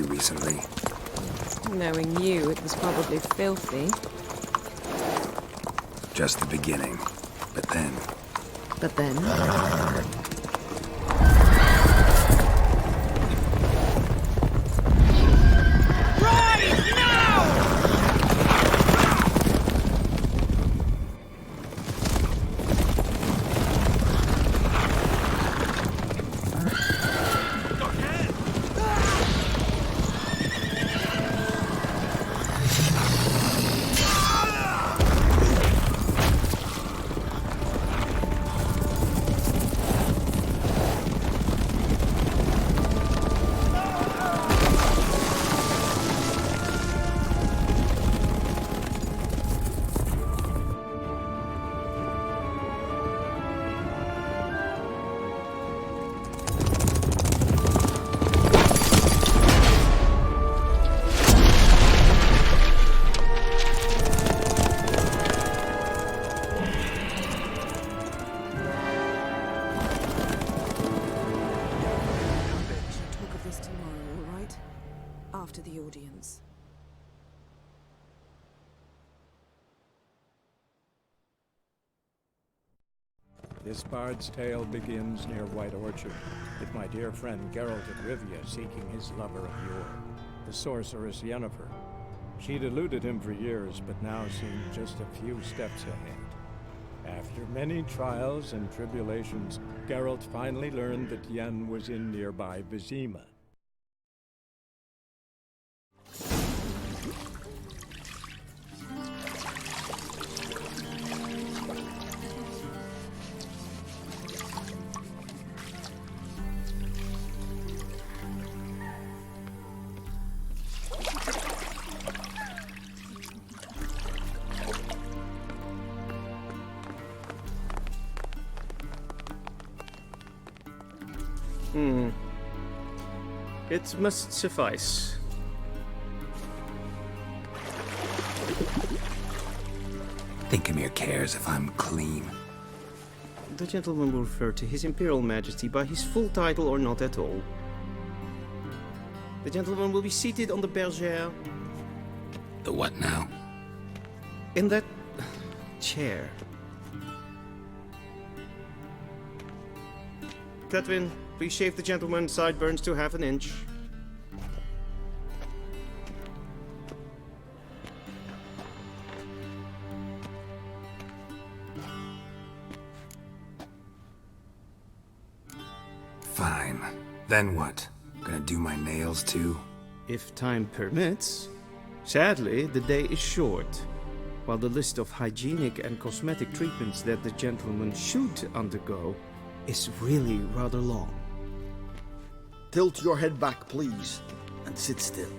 Recently. Knowing you, it was probably filthy. Just the beginning. But then... But then? This bard's tale begins near White Orchard, with my dear friend Geralt of Rivia seeking his lover of yore, the sorceress Yennefer. She'd eluded him for years, but now seemed just a few steps ahead. After many trials and tribulations, Geralt finally learned that Yen was in nearby Vizima. It must suffice. Thinkemere cares if I'm clean. The gentleman will refer to His Imperial Majesty by his full title or not at all. The gentleman will be seated on the bergère. The what now? In that chair. Cletwin, please shave the gentleman's sideburns to half an inch. Fine. Then what? Gonna do my nails too? If time permits. Sadly, the day is short, while the list of hygienic and cosmetic treatments that the gentleman should undergo is really rather long. Tilt your head back, please, and sit still.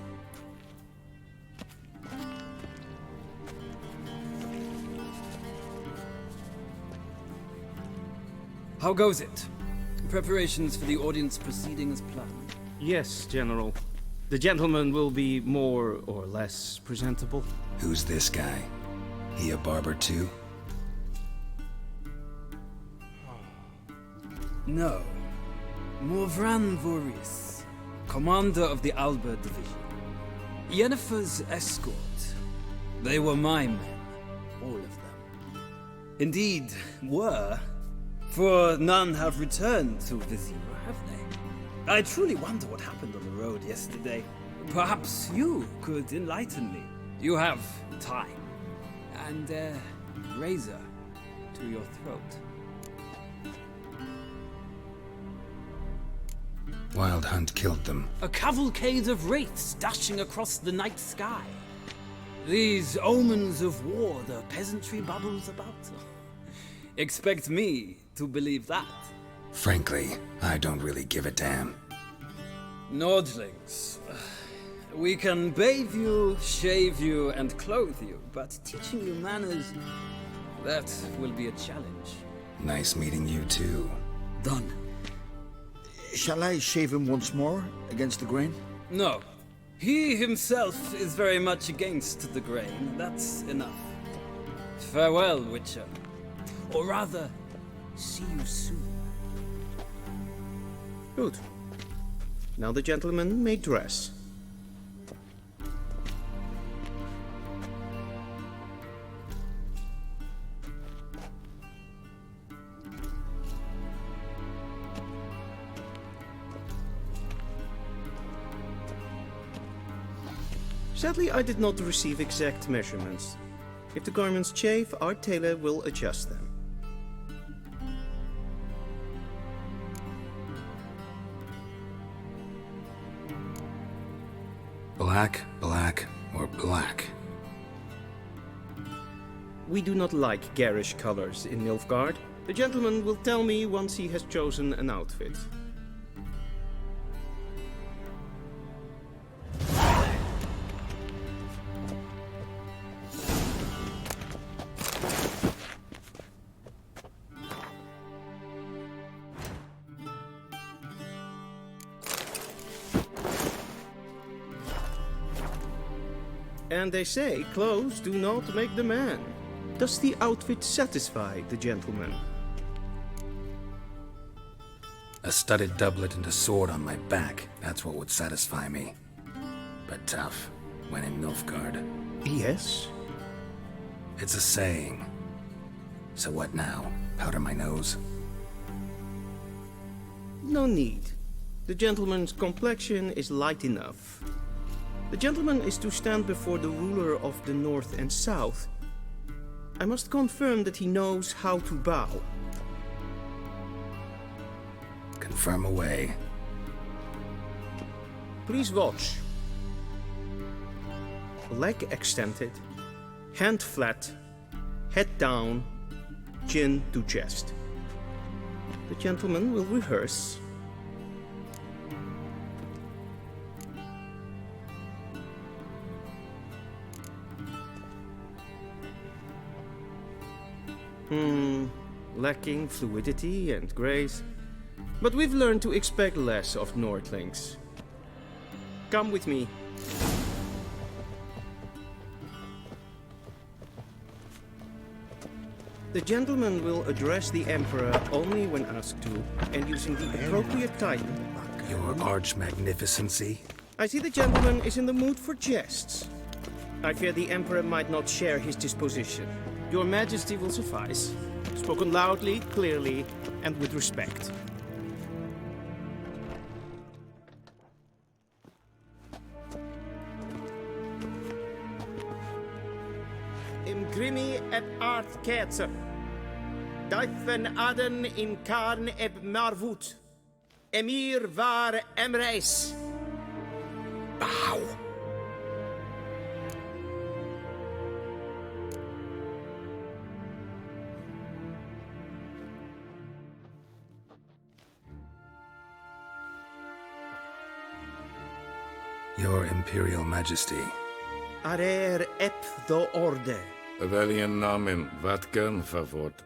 How goes it? Preparations for the audience proceeding as planned? Yes, General. The gentleman will be more or less presentable. Who's this guy? He a barber too? No. Morvran Voorhis, commander of the Alba Division. Yennefer's escort. They were my men, all of them. Indeed, were. For none have returned to Vizima, have they? I truly wonder what happened on the road yesterday. Perhaps you could enlighten me. You have time. And a razor to your throat. Wild Hunt killed them. A cavalcade of wraiths dashing across the night sky. These omens of war the peasantry babbles about. Expect me to believe that. Frankly, I don't really give a damn. Nordlings. We can bathe you, shave you, and clothe you, but teaching you manners, that will be a challenge. Nice meeting you too. Done. Shall I shave him once more, against the grain? No. He himself is very much against the grain. That's enough. Farewell, Witcher. Or rather, see you soon. Good. Now the gentleman may dress. Sadly, I did not receive exact measurements. If the garments chafe, our tailor will adjust them. Black, black, or black? We do not like garish colors in Nilfgaard. The gentleman will tell me once he has chosen an outfit. And they say clothes do not make the man. Does the outfit satisfy the gentleman? A studded doublet and a sword on my back, that's what would satisfy me. But tough, when in Nilfgaard. Yes? It's a saying. So what now? Powder my nose? No need. The gentleman's complexion is light enough. The gentleman is to stand before the ruler of the North and South. I must confirm that he knows how to bow. Confirm away. Please watch. Leg extended, hand flat, head down, chin to chest. The gentleman will rehearse. Lacking fluidity and grace. But we've learned to expect less of Nordlings. Come with me. The gentleman will address the Emperor only when asked to, and using the appropriate title. Your Arch-Magnificency? I see the gentleman is in the mood for jests. I fear the Emperor might not share his disposition. Your Majesty will suffice. Spoken loudly, clearly, and with respect. Im grimi et art ketzer. Duifen aden in karn eb marvoet. Emir var emreis. Bow. Your Imperial Majesty. Arer ep do orde. Weljen namen, wat kan favort?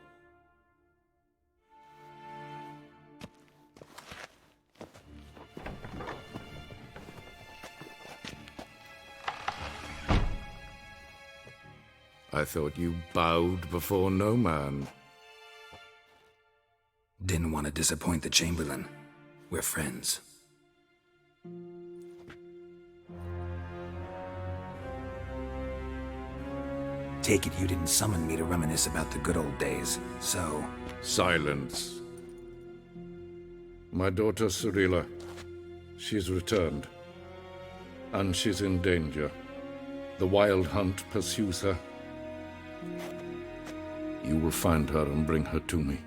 I thought you bowed before no man. Didn't want to disappoint the Chamberlain. We're friends. Take it you didn't summon me to reminisce about the good old days, so... Silence. My daughter Cirilla, she's returned. And she's in danger. The Wild Hunt pursues her. You will find her and bring her to me.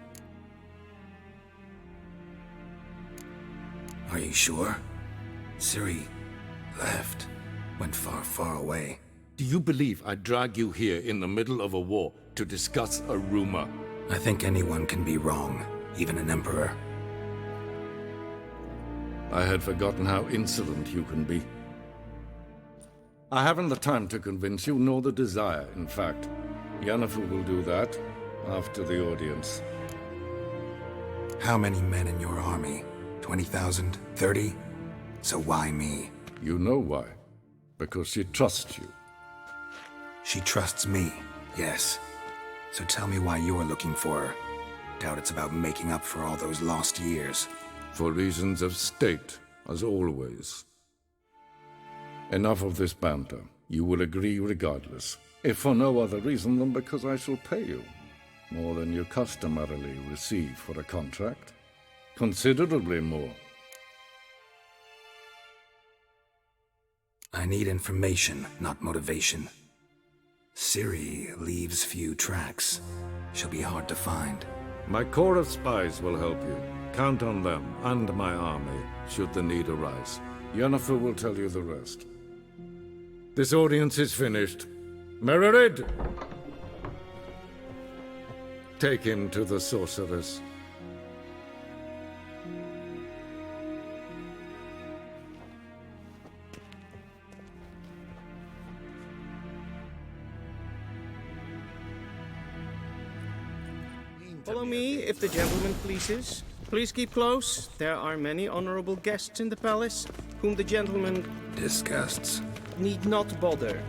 Are you sure? Ciri left. Went far, far away. Do you believe I'd drag you here in the middle of a war to discuss a rumor? I think anyone can be wrong, even an emperor. I had forgotten how insolent you can be. I haven't the time to convince you, nor the desire, in fact. Yennefer will do that after the audience. How many men in your army? 20,000? 30? So why me? You know why. Because she trusts you. She trusts me, yes. So tell me why you're looking for her. Doubt it's about making up for all those lost years. For reasons of state, as always. Enough of this banter. You will agree regardless. If for no other reason than because I shall pay you. More than you customarily receive for a contract. Considerably more. I need information, not motivation. Ciri leaves few tracks. She'll be hard to find. My corps of spies will help you. Count on them and my army, should the need arise. Yennefer will tell you the rest. This audience is finished. Mererid! Take him to the sorceress. Follow me, if the gentleman pleases. Please keep close. There are many honorable guests in the palace, whom the gentleman... disgusts. ...need not bother.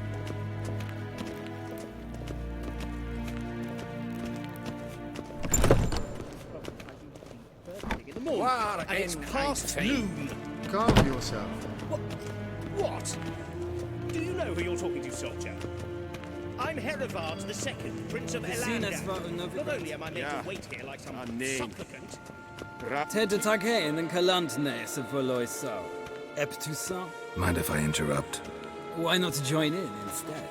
And it's past noon. Calm yourself. What? Do you know who you're talking to, soldier? I'm Herivard II, Prince of Elangar. Not only am I made to wait here like some supplicant, Ted Tagein and Kalantnes of Voloisau. Eptusan? Mind if I interrupt? Why not join in instead?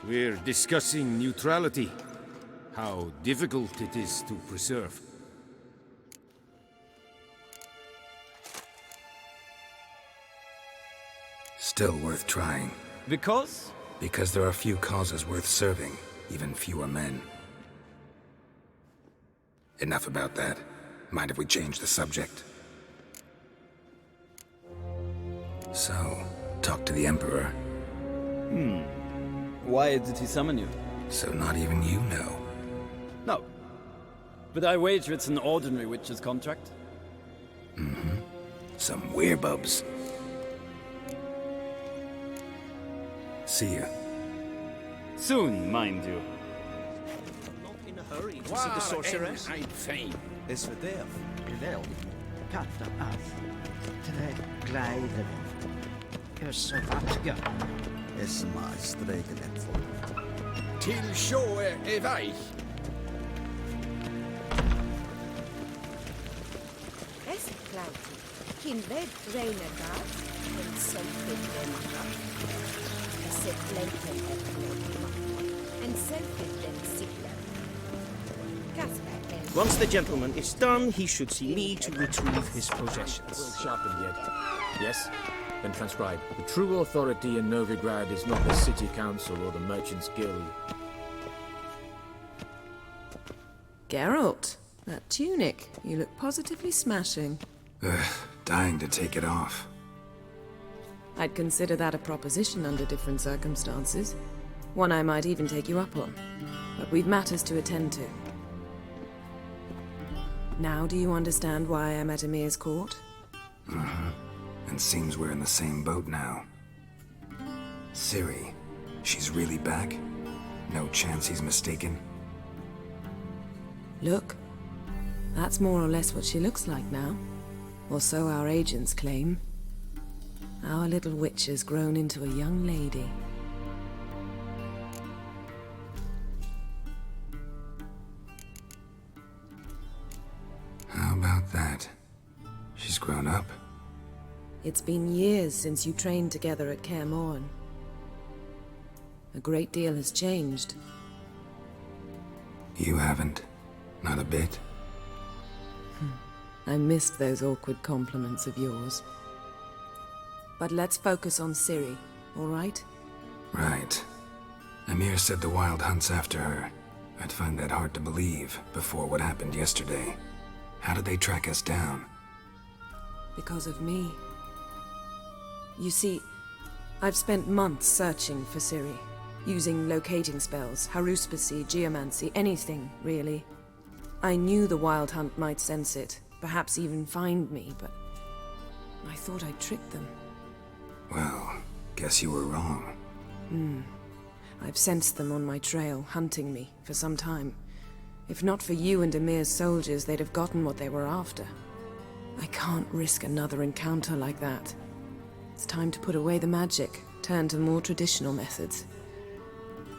We're discussing neutrality. How difficult it is to preserve. Still worth trying. Because? Because there are few causes worth serving, even fewer men. Enough about that. Mind if we change the subject? So, talk to the Emperor. Why did he summon you? So not even you know. No. But I wager it's an ordinary witch's contract. Mm-hmm. Some werebubs. See ya. Soon, mind you. Not in a hurry to see the sorceress. Es verderf, geweld, katten af, tre glijden. Så vacker. Es maar streken en vol. Till sjå är väg. Es klauti. Kin ved reine gat. En selfie lenka. Se plenten en selfie len sikler. Kasper en... Once the gentleman is done, he should see me to retrieve his possessions. Sharpened yet. Yes? Then transcribe. The true authority in Novigrad is not the city council or the merchants' guild. Geralt, that tunic. You look positively smashing. Ugh, dying to take it off. I'd consider that a proposition under different circumstances. One I might even take you up on. But we've matters to attend to. Now do you understand why I'm at Emir's court? Uh-huh. And seems we're in the same boat now. Ciri, she's really back? No chance he's mistaken? Look, that's more or less what she looks like now. Or so our agents claim. Our little witch has grown into a young lady. How about that? She's grown up? It's been years since you trained together at Kaer Morhen. A great deal has changed. You haven't? Not a bit? I missed those awkward compliments of yours. But let's focus on Ciri, all right? Right. Emir said the Wild Hunt's after her. I'd find that hard to believe before what happened yesterday. How did they track us down? Because of me. You see, I've spent months searching for Ciri, using locating spells, haruspicy, geomancy, anything, really. I knew the Wild Hunt might sense it, perhaps even find me, but I thought I'd tricked them. Well, guess you were wrong. I've sensed them on my trail, hunting me, for some time. If not for you and Emir's soldiers, they'd have gotten what they were after. I can't risk another encounter like that. It's time to put away the magic, turn to more traditional methods.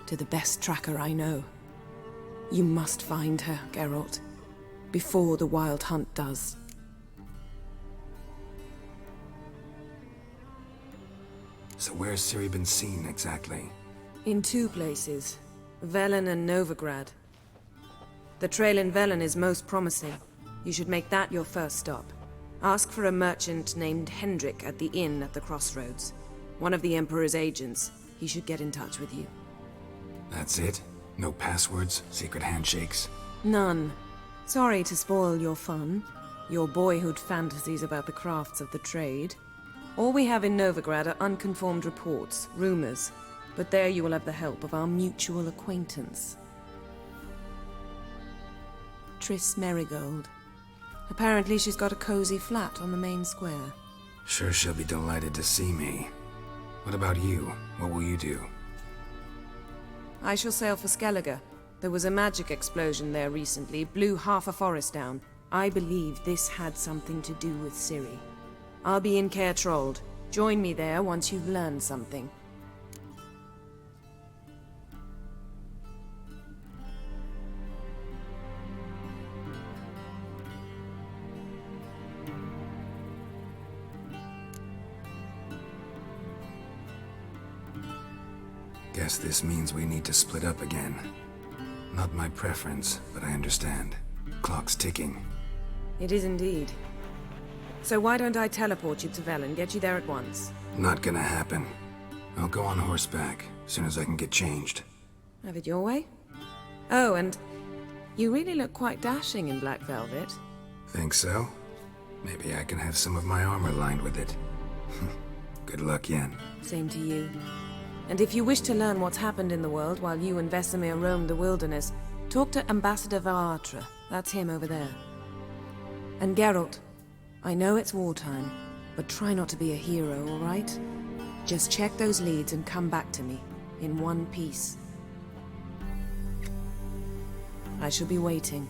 To the best tracker I know. You must find her, Geralt. Before the Wild Hunt does. So where's Ciri been seen, exactly? In two places. Velen and Novigrad. The trail in Velen is most promising. You should make that your first stop. Ask for a merchant named Hendrik at the inn at the crossroads. One of the Emperor's agents. He should get in touch with you. That's it? No passwords? Secret handshakes? None. Sorry to spoil your fun. Your boyhood fantasies about the crafts of the trade. All we have in Novigrad are unconformed reports, rumors. But there you will have the help of our mutual acquaintance. Triss Merigold. Apparently she's got a cozy flat on the main square. Sure she'll be delighted to see me. What about you? What will you do? I shall sail for Skellige. There was a magic explosion there recently, blew half a forest down. I believe this had something to do with Ciri. I'll be in Caer Trolde. Join me there once you've learned something. Guess this means we need to split up again. Not my preference, but I understand. Clock's ticking. It is indeed. So why don't I teleport you to Velen, get you there at once? Not gonna happen. I'll go on horseback, as soon as I can get changed. Have it your way? Oh, and you really look quite dashing in black velvet. Think so? Maybe I can have some of my armor lined with it. Good luck, Yen. Same to you. And if you wish to learn what's happened in the world while you and Vesemir roamed the wilderness, talk to Ambassador Varatra. That's him over there. And Geralt, I know it's wartime, but try not to be a hero, all right? Just check those leads and come back to me, in one piece. I shall be waiting.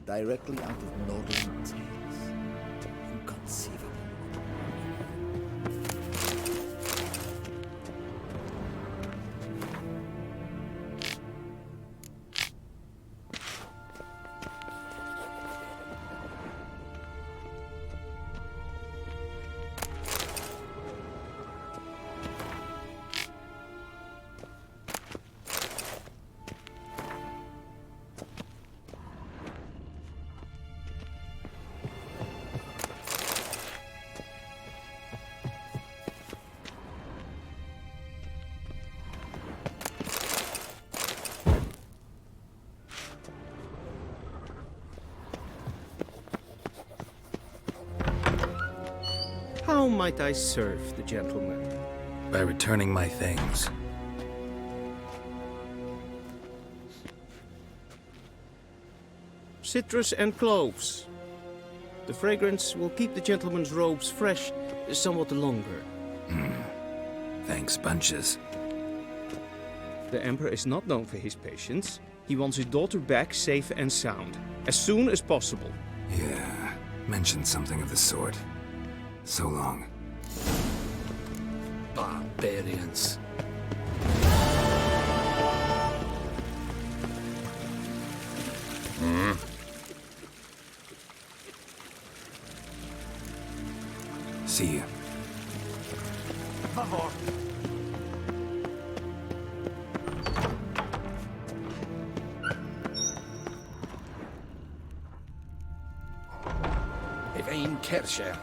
Directly out of Northern Tales. Inconceivable. How might I serve the gentleman? By returning my things. Citrus and cloves. The fragrance will keep the gentleman's robes fresh somewhat longer. Thanks, bunches. The Emperor is not known for his patience. He wants his daughter back safe and sound, as soon as possible. Yeah, mentioned something of the sort. So long. Barbarians. See you. Favor. Evain Kersher.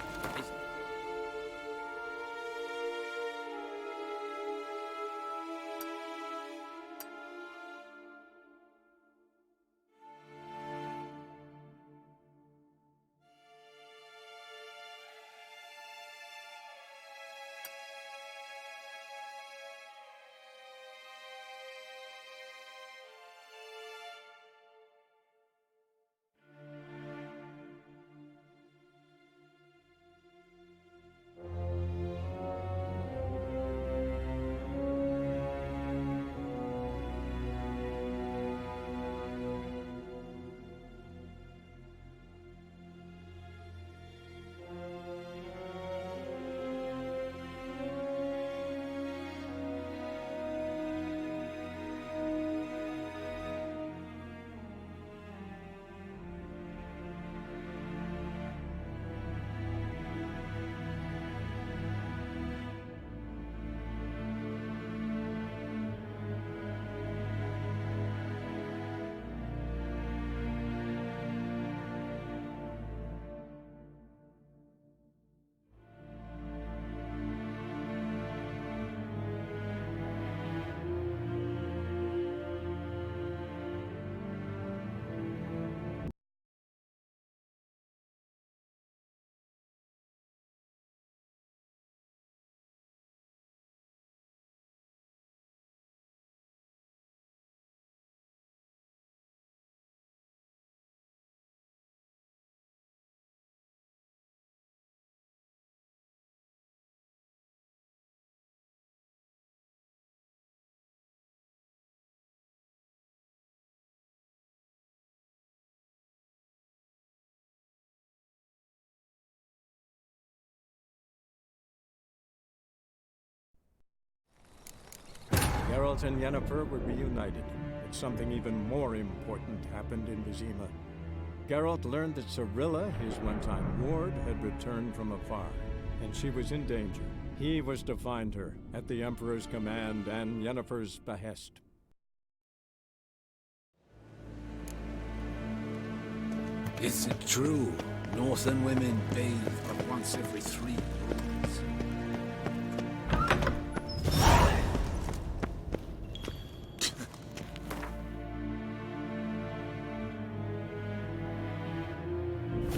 Geralt and Yennefer were reunited, but something even more important happened in Vizima. Geralt learned that Cirilla, his one-time ward, had returned from afar, and she was in danger. He was to find her, at the Emperor's command and Yennefer's behest. Is it true? Northern women bathe but once every 3 moons.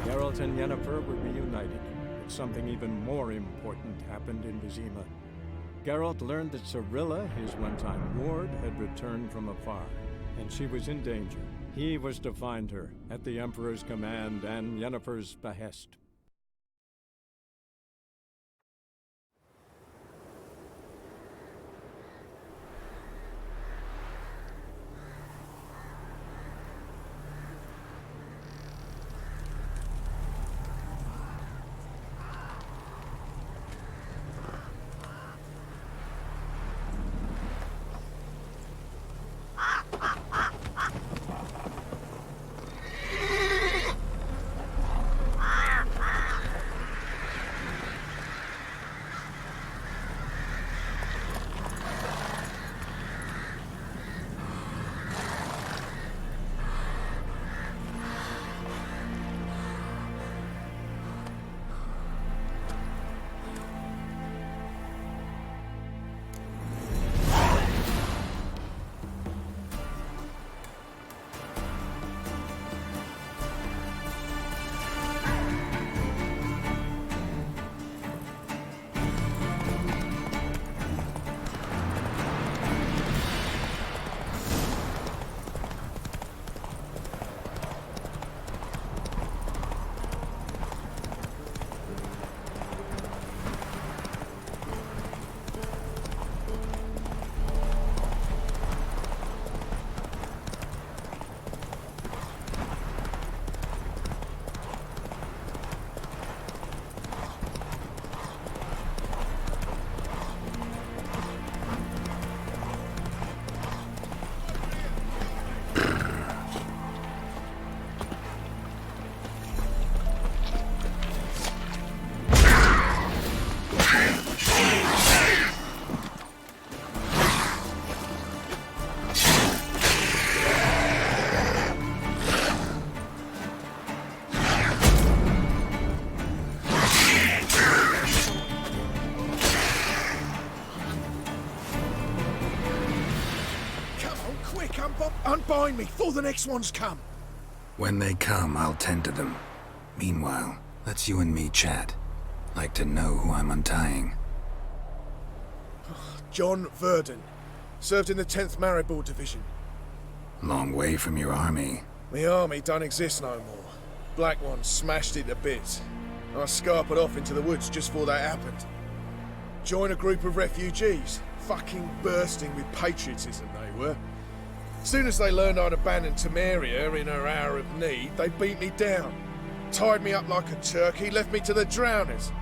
Geralt and Yennefer were reunited, but something even more important happened in Vizima. Geralt learned that Cirilla, his one-time ward, had returned from afar, and she was in danger. He was to find her, at the Emperor's command and Yennefer's behest. Unbind me before the next ones come. When they come, I'll tend to them. Meanwhile, let's you and me chat. Like to know who I'm untying. John Verdon. Served in the 10th Maribor Division. Long way from your army. The army don't exist no more. Black One smashed it to bits. I scarpered off into the woods just before that happened. Joined a group of refugees. Fucking bursting with patriotism they were. Soon as they learned I'd abandoned Temeria in her hour of need, they beat me down. Tied me up like a turkey, left me to the drowners.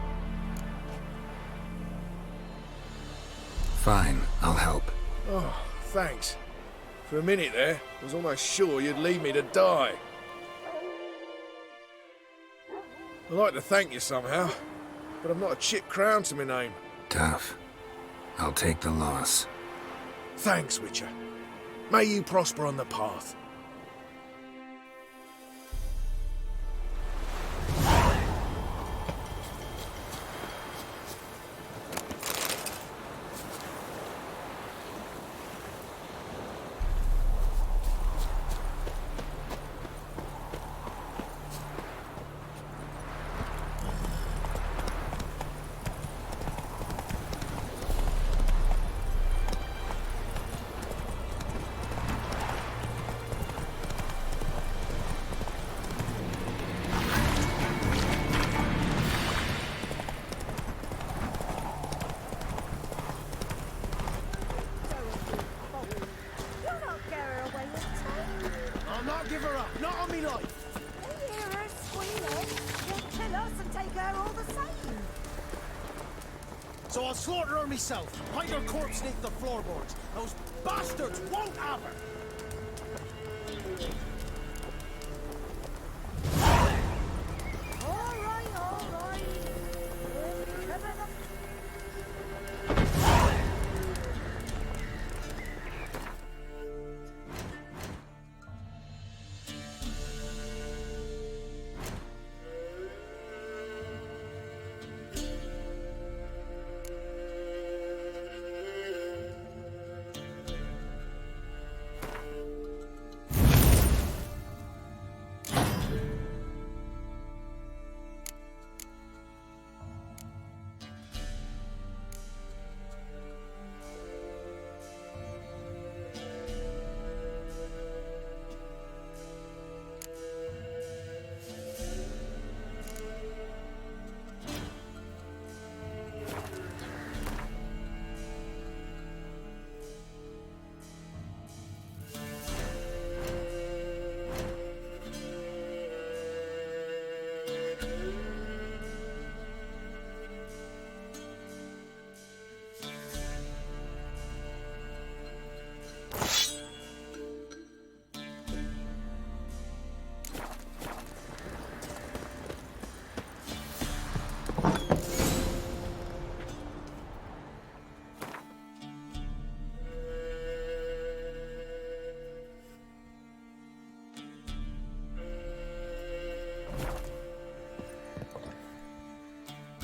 Fine, I'll help. Oh, thanks. For a minute there, I was almost sure you'd leave me to die. I'd like to thank you somehow, but I've not a chip crown to my name. Tough. I'll take the loss. Thanks, Witcher. May you prosper on the path. Give her up, not on me life. They hear her squealing. They'll kill us and take her all the same. So I'll slaughter her myself. Hide her corpse beneath the floorboards. Those bastards won't have her.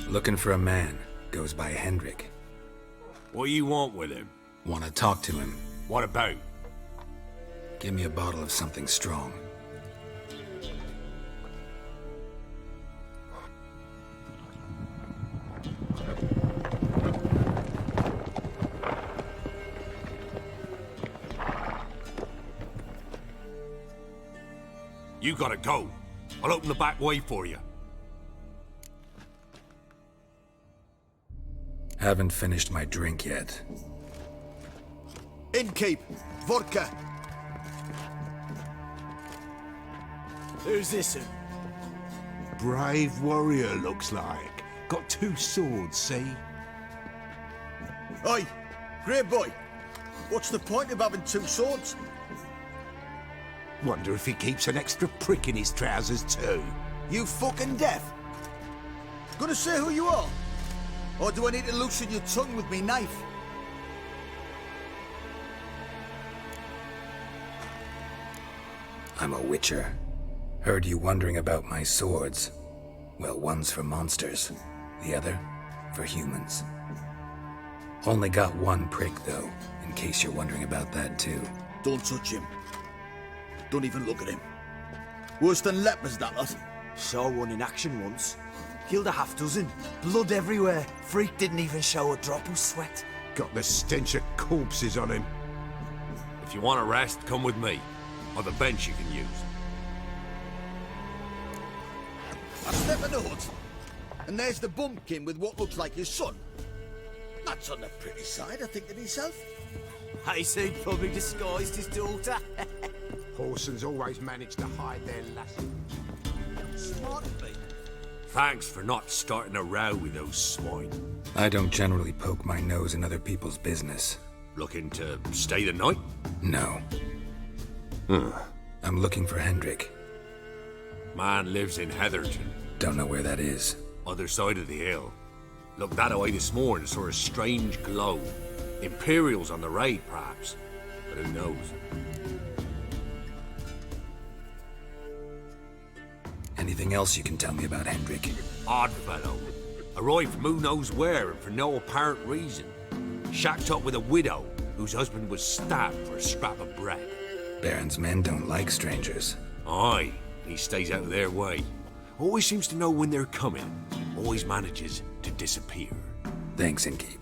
Looking for a man. Goes by Hendrik. What do you want with him? Want to talk to him. What about? Give me a bottle of something strong. You gotta go. I'll open the back way for you. Haven't finished my drink yet. Innkeep! Vodka! Who's this in? Brave warrior, looks like. Got 2 swords, see? Oi! Grey boy! What's the point of having 2 swords? Wonder if he keeps an extra prick in his trousers too. You fucking deaf? Gonna say who you are? Or do I need to loosen your tongue with me knife? I'm a witcher. Heard you wondering about my swords. Well, one's for monsters, the other for humans. Only got 1 prick, though, in case you're wondering about that, too. Don't touch him. Don't even look at him. Worse than lepers, that lot. Saw one in action once. Killed a half-dozen. Blood everywhere. Freak didn't even show a drop of sweat. Got the stench of corpses on him. If you want a rest, come with me. Or the bench you can use. I step in the hut, and there's the bumpkin with what looks like his son. That's on the pretty side, I think to myself. I say probably disguised his daughter. Horsons always manage to hide their lassie. Smart of me. Thanks for not starting a row with those swine. I don't generally poke my nose in other people's business. Looking to stay the night? No. I'm looking for Hendrik. Man lives in Heatherton. Don't know where that is. Other side of the hill. Looked that away this morning, saw a strange glow. Imperials on the raid, perhaps. But who knows? Anything else you can tell me about Hendrik? Odd fellow. Arrived from who knows where and for no apparent reason. Shacked up with a widow whose husband was stabbed for a scrap of bread. Baron's men don't like strangers. Aye, he stays out of their way. Always seems to know when they're coming. Always manages to disappear. Thanks, Innkeep.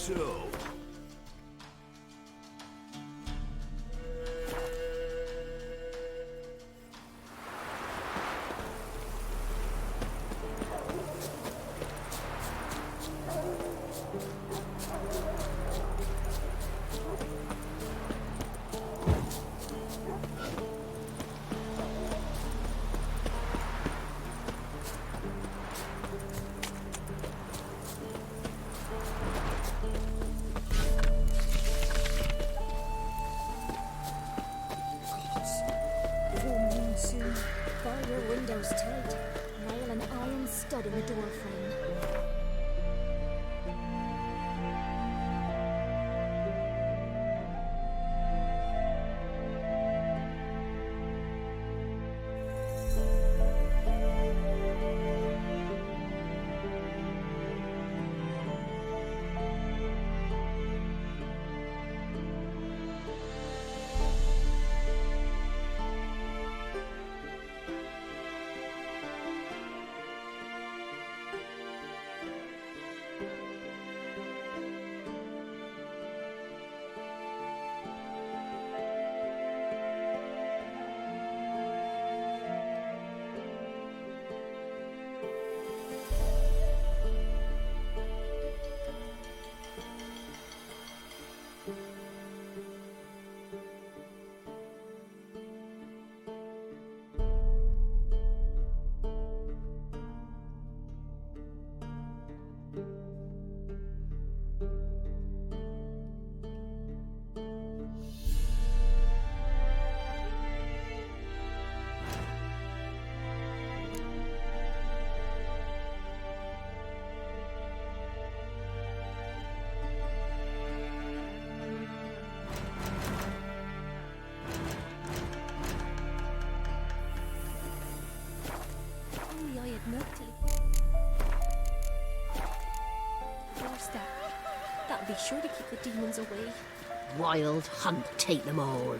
so. Full moon soon. Bar your windows tight. Nail an iron stud in the door frame. Only I had milk tea. What's that? That'll be sure to keep the demons away. Wild hunt take them all.